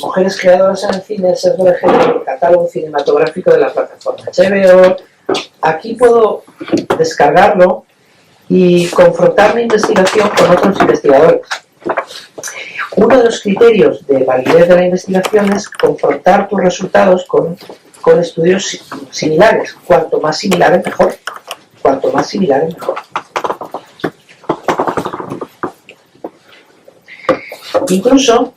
Mujeres creadoras en el cine, sesgo de género, catálogo cinematográfico de la plataforma HBO. Aquí puedo descargarlo y confrontar mi investigación con otros investigadores. Uno de los criterios de validez de la investigación es confrontar tus resultados con estudios similares. Cuanto más similares, mejor. Cuanto más similares, mejor. Incluso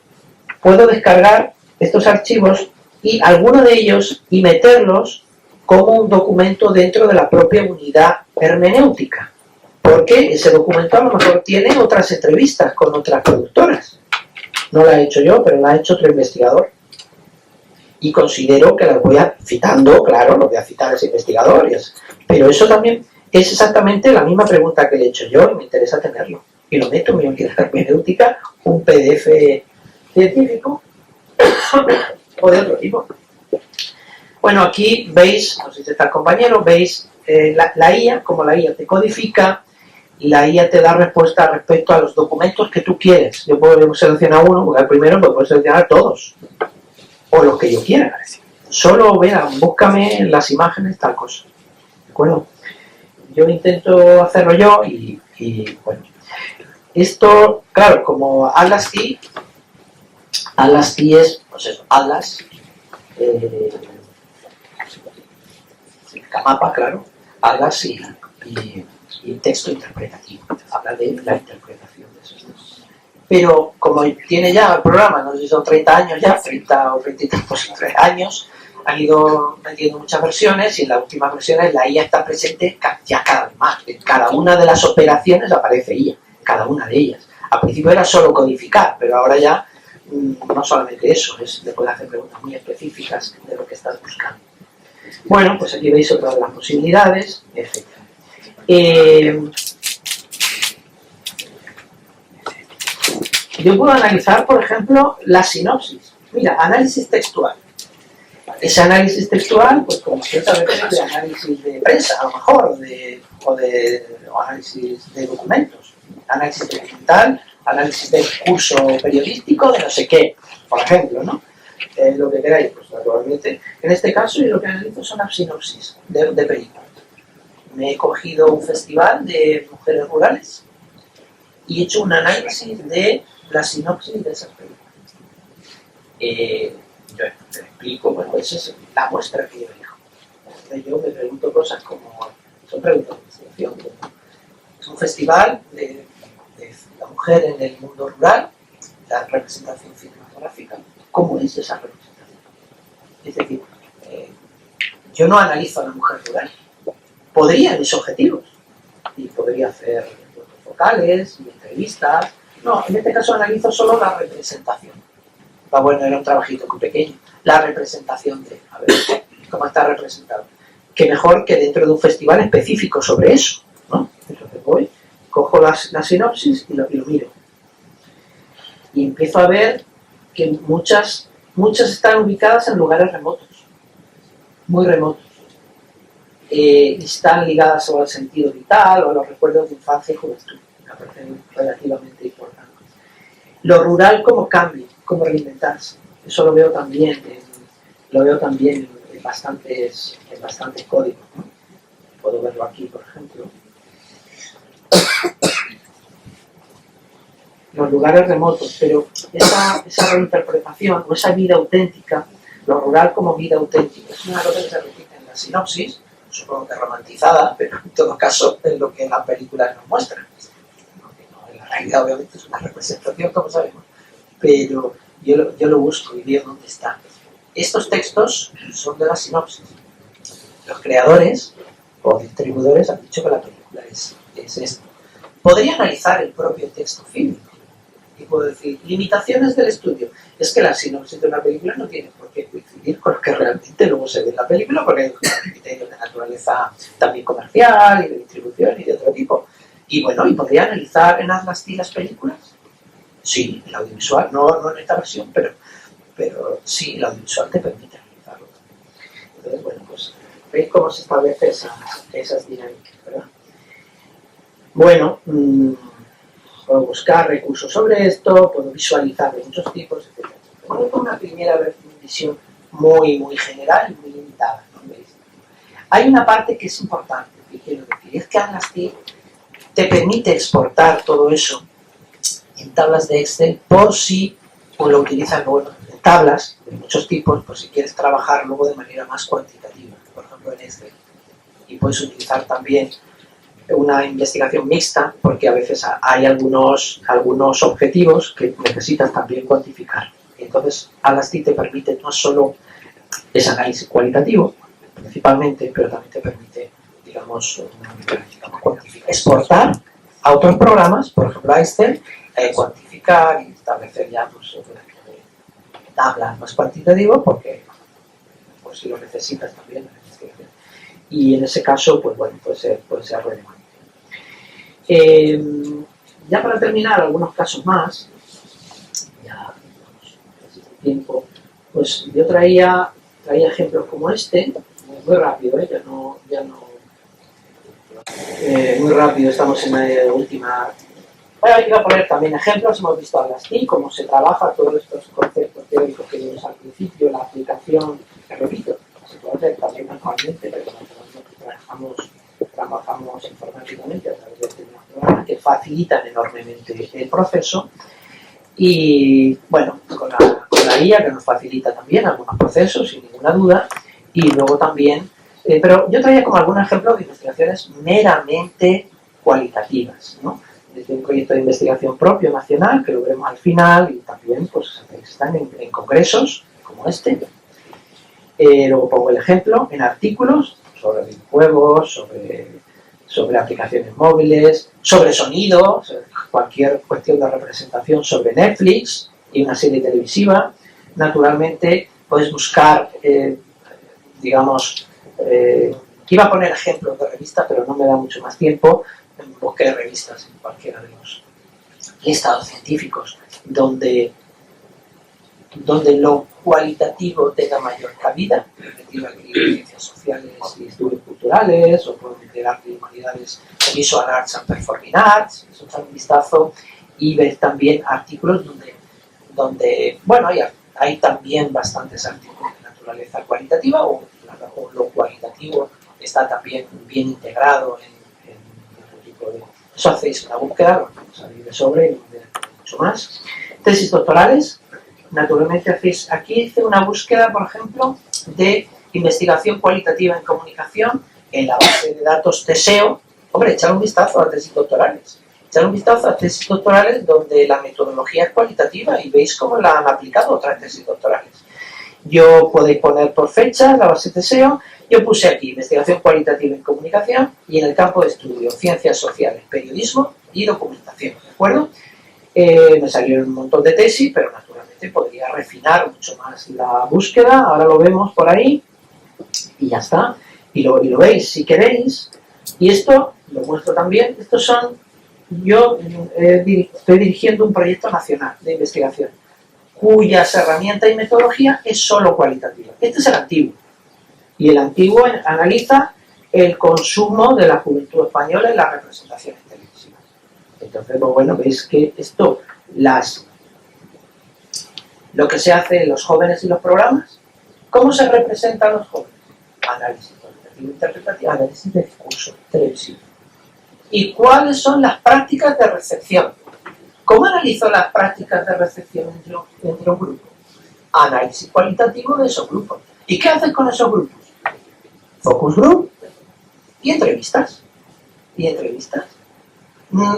puedo descargar estos archivos y algunos de ellos y meterlos como un documento dentro de la propia unidad hermenéutica. Porque ese documento a lo mejor tiene otras entrevistas con otras productoras. No la he hecho yo, pero la ha hecho otro investigador. Y considero que las voy citando, claro, lo voy a citar a ese investigador. Pero eso también es exactamente la misma pregunta que le he hecho yo y me interesa tenerlo. Y lo meto en mi unidad hermenéutica, un PDF científico o de otro tipo. Bueno, aquí veis, no sé si está el compañero, veis la IA, como la IA te codifica, la IA te da respuesta respecto a los documentos que tú quieres. Yo puedo seleccionar uno, porque al primero me puedo seleccionar todos, o los que yo quiera. Solo vean, búscame las imágenes, tal cosa. ¿De acuerdo? Yo intento hacerlo yo y bueno. Esto, claro, como Alasty es, pues eso, Atlas, Camapa, claro, Atlas y texto interpretativo. Habla de la interpretación. pero como tiene ya el programa, no sé si son 30 años ya, 30 o 30 y tantos años, han ido metiendo muchas versiones y en las últimas versiones la IA está presente ya cada vez más. En cada una de las operaciones aparece IA, cada una de ellas. Al principio era solo codificar, pero ahora ya no solamente eso, le puede hacer preguntas muy específicas de lo que estás buscando. Bueno, pues aquí veis otra de las posibilidades, etc. Yo puedo analizar, por ejemplo, la sinopsis. Mira, análisis textual. Ese análisis textual, pues como ciertas veces de análisis de prensa, a lo mejor, o análisis de documentos, análisis documental, análisis de curso periodístico, de no sé qué, por ejemplo, ¿no? Lo que queráis, pues naturalmente. En este caso, yo lo que analizo son las sinopsis de películas. Me he cogido un festival de mujeres rurales y he hecho un análisis de la sinopsis de esas películas. Yo te explico, bueno, esa es la muestra que yo elijo. Yo me pregunto cosas como, son preguntas de investigación, como, es un festival de la mujer en el mundo rural, la representación cinematográfica, ¿cómo es esa representación? Es decir, yo no analizo a la mujer rural, podría mis objetivos, y podría hacer focales y entrevistas. No, en este caso analizo solo la representación. Bueno, era un trabajito muy pequeño. La representación de, a ver, ¿cómo está representado? Que mejor que dentro de un festival específico sobre eso, ¿no? Entonces voy, cojo la sinopsis y lo miro. Y empiezo a ver que muchas están ubicadas en lugares remotos, muy remotos. Están ligadas al sentido vital o a los recuerdos de infancia y juventud, que me parecen relativamente importantes. Lo rural como cambio, como reinventarse. Eso lo veo también en bastantes códigos, ¿no? Puedo verlo aquí, por ejemplo. Los lugares remotos, pero esa reinterpretación o esa vida auténtica, lo rural como vida auténtica, es una cosa que se repite en la sinopsis, supongo que romantizada, pero en todo caso es lo que la película nos muestra. En la realidad obviamente es una representación, como sabemos, pero yo lo busco y veo dónde está. Estos textos son de la sinopsis. Los creadores o distribuidores han dicho que la película es esto. Podría analizar el propio texto fílmico y puedo decir, limitaciones del estudio. Es que la sinopsis de una película no tiene por qué coincidir con lo que realmente luego se ve en la película, porque hay criterios de naturaleza también comercial y de distribución y de otro tipo. Y bueno, ¿y podría analizar en Atlas las películas? Sí, el audiovisual, no en esta versión, pero sí, el audiovisual te permite analizarlo. Entonces, bueno, pues veis cómo se establecen esas dinámicas, ¿verdad? Bueno, puedo buscar recursos sobre esto, puedo visualizar de muchos tipos, etc. Bueno, con una primera visión muy general y muy limitada, ¿no? ¿Veis? Hay una parte que es importante, que quiero decir, es que Atlas-T te permite exportar todo eso en tablas de Excel por si lo utilizas luego en tablas de muchos tipos, por si quieres trabajar luego de manera más cuantitativa, por ejemplo en Excel. Y puedes utilizar también una investigación mixta, porque a veces hay algunos objetivos que necesitas también cuantificar. Entonces, Atlas-T te permite no solo ese análisis cualitativo, principalmente, pero también te permite, digamos cuantificar, exportar a otros programas, por ejemplo a Excel, cuantificar y establecer ya pues, tablas más cuantitativas, porque pues, si lo necesitas también la investigación. Y en ese caso, pues bueno, puede ser relevante. Ya para terminar, algunos casos más, ya casi tiempo, pues yo traía ejemplos como este, muy rápido, muy rápido, estamos en la última. Bueno, iba a poner también ejemplos, hemos visto Atlas-T, cómo se trabaja todos estos conceptos teóricos que vimos al principio, la aplicación, que repito, se puede hacer también manualmente, pero trabajamos informáticamente a través de este programa que facilitan enormemente el proceso y bueno, con la guía que nos facilita también algunos procesos sin ninguna duda y luego también, pero yo traía como algún ejemplo de investigaciones meramente cualitativas, ¿no? desde un proyecto de investigación propio nacional, que lo veremos al final, y también pues, están en congresos como este. Luego pongo el ejemplo en artículos sobre videojuegos, sobre aplicaciones móviles, sobre sonido, cualquier cuestión de representación sobre Netflix y una serie televisiva. Naturalmente puedes buscar, digamos, iba a poner ejemplos de revistas, pero no me da mucho más tiempo. Busqué revistas en cualquiera de los listados científicos donde lo cualitativo tenga mayor cabida, es decir, aquí ciencias sociales y estudios culturales, o puedo meter arte y humanidades, visual arts and performing arts, eso es un vistazo, y ver también artículos donde bueno, hay también bastantes artículos de naturaleza cualitativa, o lo cualitativo está también bien integrado en otro tipo de... Eso hacéis una búsqueda, lo vamos a salir de sobre y mucho más. Tesis doctorales. Naturalmente hacéis, aquí hice una búsqueda, por ejemplo, de investigación cualitativa en comunicación en la base de datos TSEO. Hombre, echar un vistazo a tesis doctorales. Echar un vistazo a tesis doctorales donde la metodología es cualitativa y veis cómo la han aplicado otras tesis doctorales. Yo podéis poner por fecha la base TSEO. Yo puse aquí investigación cualitativa en comunicación y en el campo de estudio ciencias sociales, periodismo y documentación. ¿De acuerdo? Me salieron un montón de tesis, pero naturalmente podría refinar mucho más la búsqueda. Ahora lo vemos por ahí y ya está. Y lo veis si queréis. Y esto lo muestro también. Estos son, yo estoy dirigiendo un proyecto nacional de investigación cuyas herramientas y metodología es solo cualitativa. Este es el antiguo. Y el antiguo analiza el consumo de la juventud española en las representaciones televisivas. Entonces, pues bueno, veis que esto, lo que se hace en los jóvenes y los programas, ¿cómo se representan los jóvenes? Análisis cualitativo interpretativo, análisis de discurso televisivo. ¿Y cuáles son las prácticas de recepción? ¿Cómo analizo las prácticas de recepción entre un grupo? Análisis cualitativo de esos grupos. ¿Y qué haces con esos grupos? Focus group y entrevistas.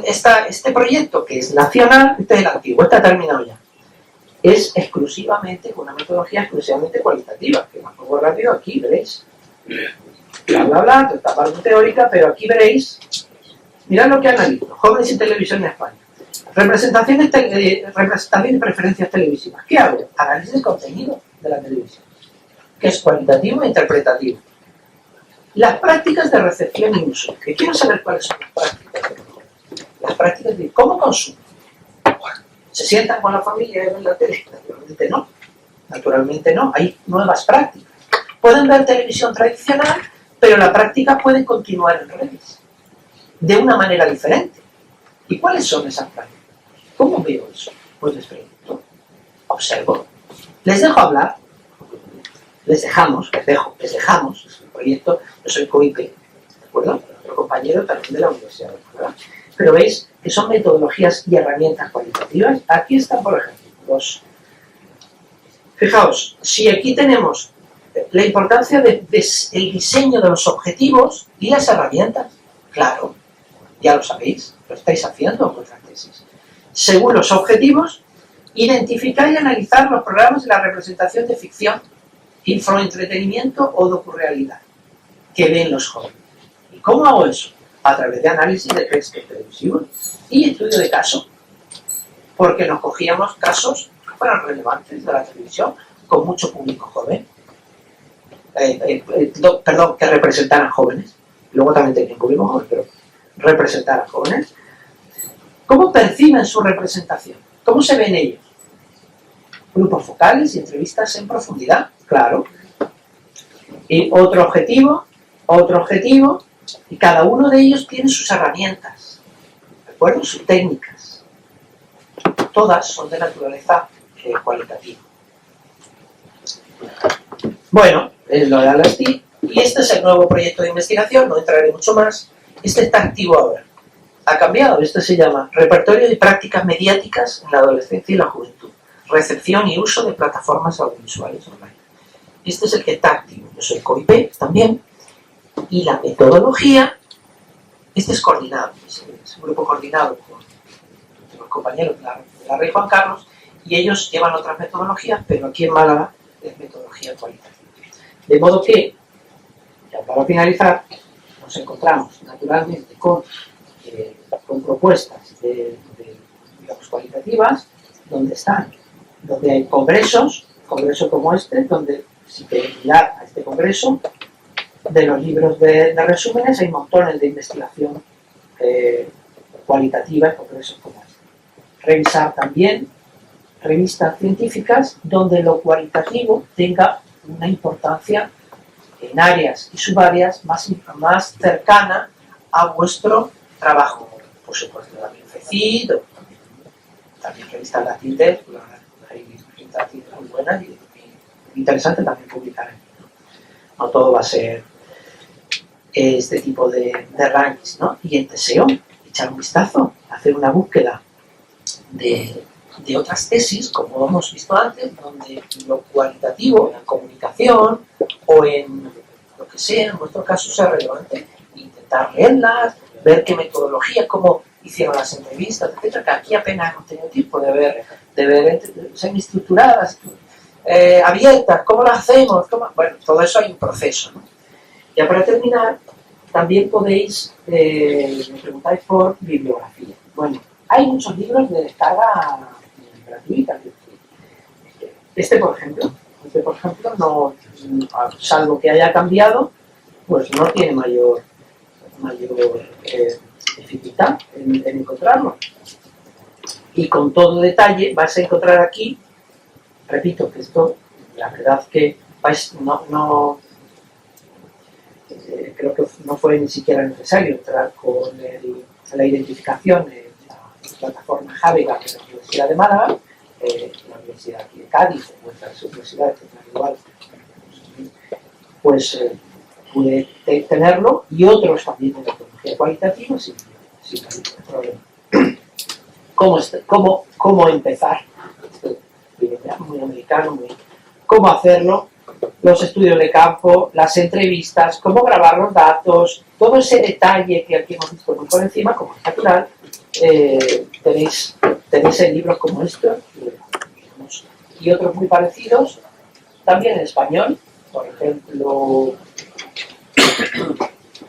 Este proyecto, que es nacional, este es el antiguo, este ha terminado ya. Es exclusivamente, una metodología exclusivamente cualitativa, que más poco rápido aquí veréis. Bla, bla, bla, esta parte teórica, pero aquí veréis, mirad lo que analizo, jóvenes y televisión en España. Representación de preferencias televisivas. ¿Qué hago? Análisis de contenido de la televisión, que es cualitativo e interpretativo. Las prácticas de recepción y uso. Que quiero saber cuáles son las prácticas de uso. Las prácticas de cómo consumo. ¿Se sientan con la familia y ven la tele? Naturalmente no. Naturalmente no. Hay nuevas prácticas. Pueden ver televisión tradicional, pero la práctica puede continuar en redes. De una manera diferente. ¿Y cuáles son esas prácticas? ¿Cómo veo eso? Pues les pregunto. Observo. Les dejo hablar. Les dejamos, es un proyecto, yo soy COIP, ¿de acuerdo? Otro compañero también de la universidad, ¿verdad? Pero veis que son metodologías y herramientas cualitativas. Aquí están, por ejemplo, los... Fijaos, si aquí tenemos la importancia del diseño de los objetivos y las herramientas, claro, ya lo sabéis, lo estáis haciendo en vuestras tesis. Según los objetivos, identificar y analizar los programas de la representación de ficción, infoentretenimiento o docurealidad que ven los jóvenes. ¿Y cómo hago eso? A través de análisis de textos televisivos y estudio de caso, porque nos cogíamos casos que fueran relevantes de la televisión con mucho público joven, que representaran jóvenes, luego también tenían público joven, pero representaran jóvenes. ¿Cómo perciben su representación? ¿Cómo se ven ellos? Grupos focales y entrevistas en profundidad, claro. Y otro objetivo, y cada uno de ellos tiene sus herramientas, ¿de acuerdo? Sus técnicas. Todas son de naturaleza cualitativa. Bueno, es lo de Alasti, y este es el nuevo proyecto de investigación, no entraré mucho más. Este está activo ahora. Ha cambiado, este se llama Repertorio de prácticas mediáticas en la adolescencia y la juventud. Recepción y uso de plataformas audiovisuales online. Este es el que está activo. Yo soy COIP también. Y la metodología, este es coordinado. es un grupo coordinado por los compañeros de la Rey Juan Carlos, y ellos llevan otras metodologías, pero aquí en Málaga es metodología cualitativa. De modo que, ya para finalizar, nos encontramos naturalmente con propuestas digamos, cualitativas, donde hay congresos como este, donde si queréis mirar a este congreso, de los libros de resúmenes hay montones de investigación cualitativa en congresos como este. Revisar también revistas científicas donde lo cualitativo tenga una importancia en áreas y subáreas más cercana a vuestro trabajo. Por supuesto, también FECID, también revistas latinas, hay revistas muy buenas y interesante también publicar. No todo va a ser este tipo de rankings, ¿no? Y en TSEO, echar un vistazo, hacer una búsqueda de otras tesis, como hemos visto antes, donde lo cualitativo, en comunicación o en lo que sea, en vuestro caso sea relevante, intentar leerlas, ver qué metodologías, cómo hicieron las entrevistas, etcétera, que aquí apenas hemos tenido tiempo de ver semiestructuradas, abiertas, cómo las hacemos, bueno, todo eso hay un proceso, ¿no? Ya para terminar, también podéis, me preguntáis por bibliografía. Bueno, hay muchos libros de descarga gratuita. Por ejemplo, no, salvo que haya cambiado, pues no tiene mayor dificultad en encontrarlo. Y con todo detalle vas a encontrar aquí, repito que esto, la verdad que creo que no fue ni siquiera necesario entrar con la identificación de la plataforma Javega de la Universidad de Málaga, la Universidad aquí de Cádiz, o otras universidades que están igual, pues pude tenerlo, y otros también de metodología cualitativa sin problema. ¿Cómo empezar? Esto muy americano, cómo hacerlo, los estudios de campo, las entrevistas, cómo grabar los datos, todo ese detalle que aquí hemos visto muy por encima, como es natural, tenéis en libros como estos y otros muy parecidos, también en español, por ejemplo,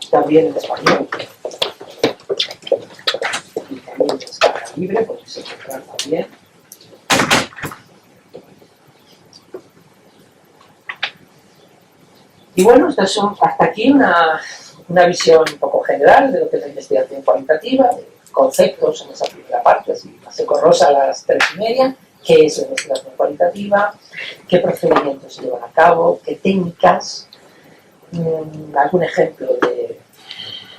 también en español, y también en descarga libre, podéis encontrar también. Y bueno, hasta aquí una visión un poco general de lo que es la investigación cualitativa, de conceptos en esa primera parte, así se corrosa a las 3:30, qué es la investigación cualitativa, qué procedimientos se llevan a cabo, qué técnicas, algún ejemplo de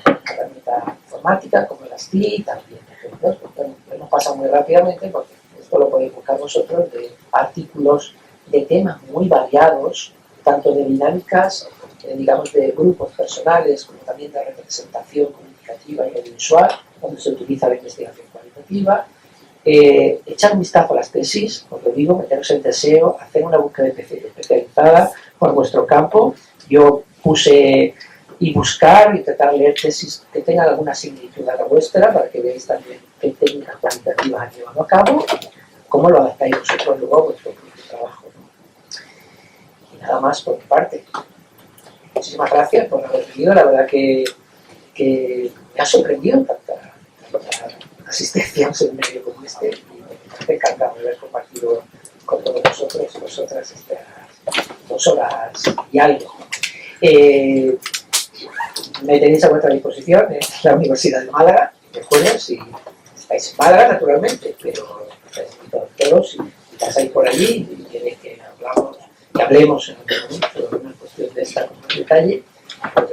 herramienta informática como las TI, también ejemplos, porque nos pasa muy rápidamente porque esto lo podéis buscar vosotros, de artículos de temas muy variados, tanto de dinámicas, digamos, de grupos personales, como también de representación comunicativa y audiovisual, donde se utiliza la investigación cualitativa. Echar un vistazo a las tesis, os lo digo, meteros en TSEO, hacer una búsqueda especializada por vuestro campo. Yo puse y buscar, intentar leer tesis que tengan alguna similitud a la vuestra, para que veáis también qué técnicas cualitativas han llevado a cabo, cómo lo adaptáis vosotros luego a vuestro propio trabajo, ¿no? Y nada más por mi parte. Muchísimas gracias por haber venido, la verdad que me ha sorprendido tanta asistencia en un medio como este, y me encanta haber compartido con todos vosotras estas 2 horas y algo. Me tenéis a vuestra disposición en la Universidad de Málaga, recuerden, si estáis en Málaga naturalmente, pero estáis invitados todos, si pasáis por allí y queréis que hablemos en algún momento sobre una cuestión de esta con más detalle, pues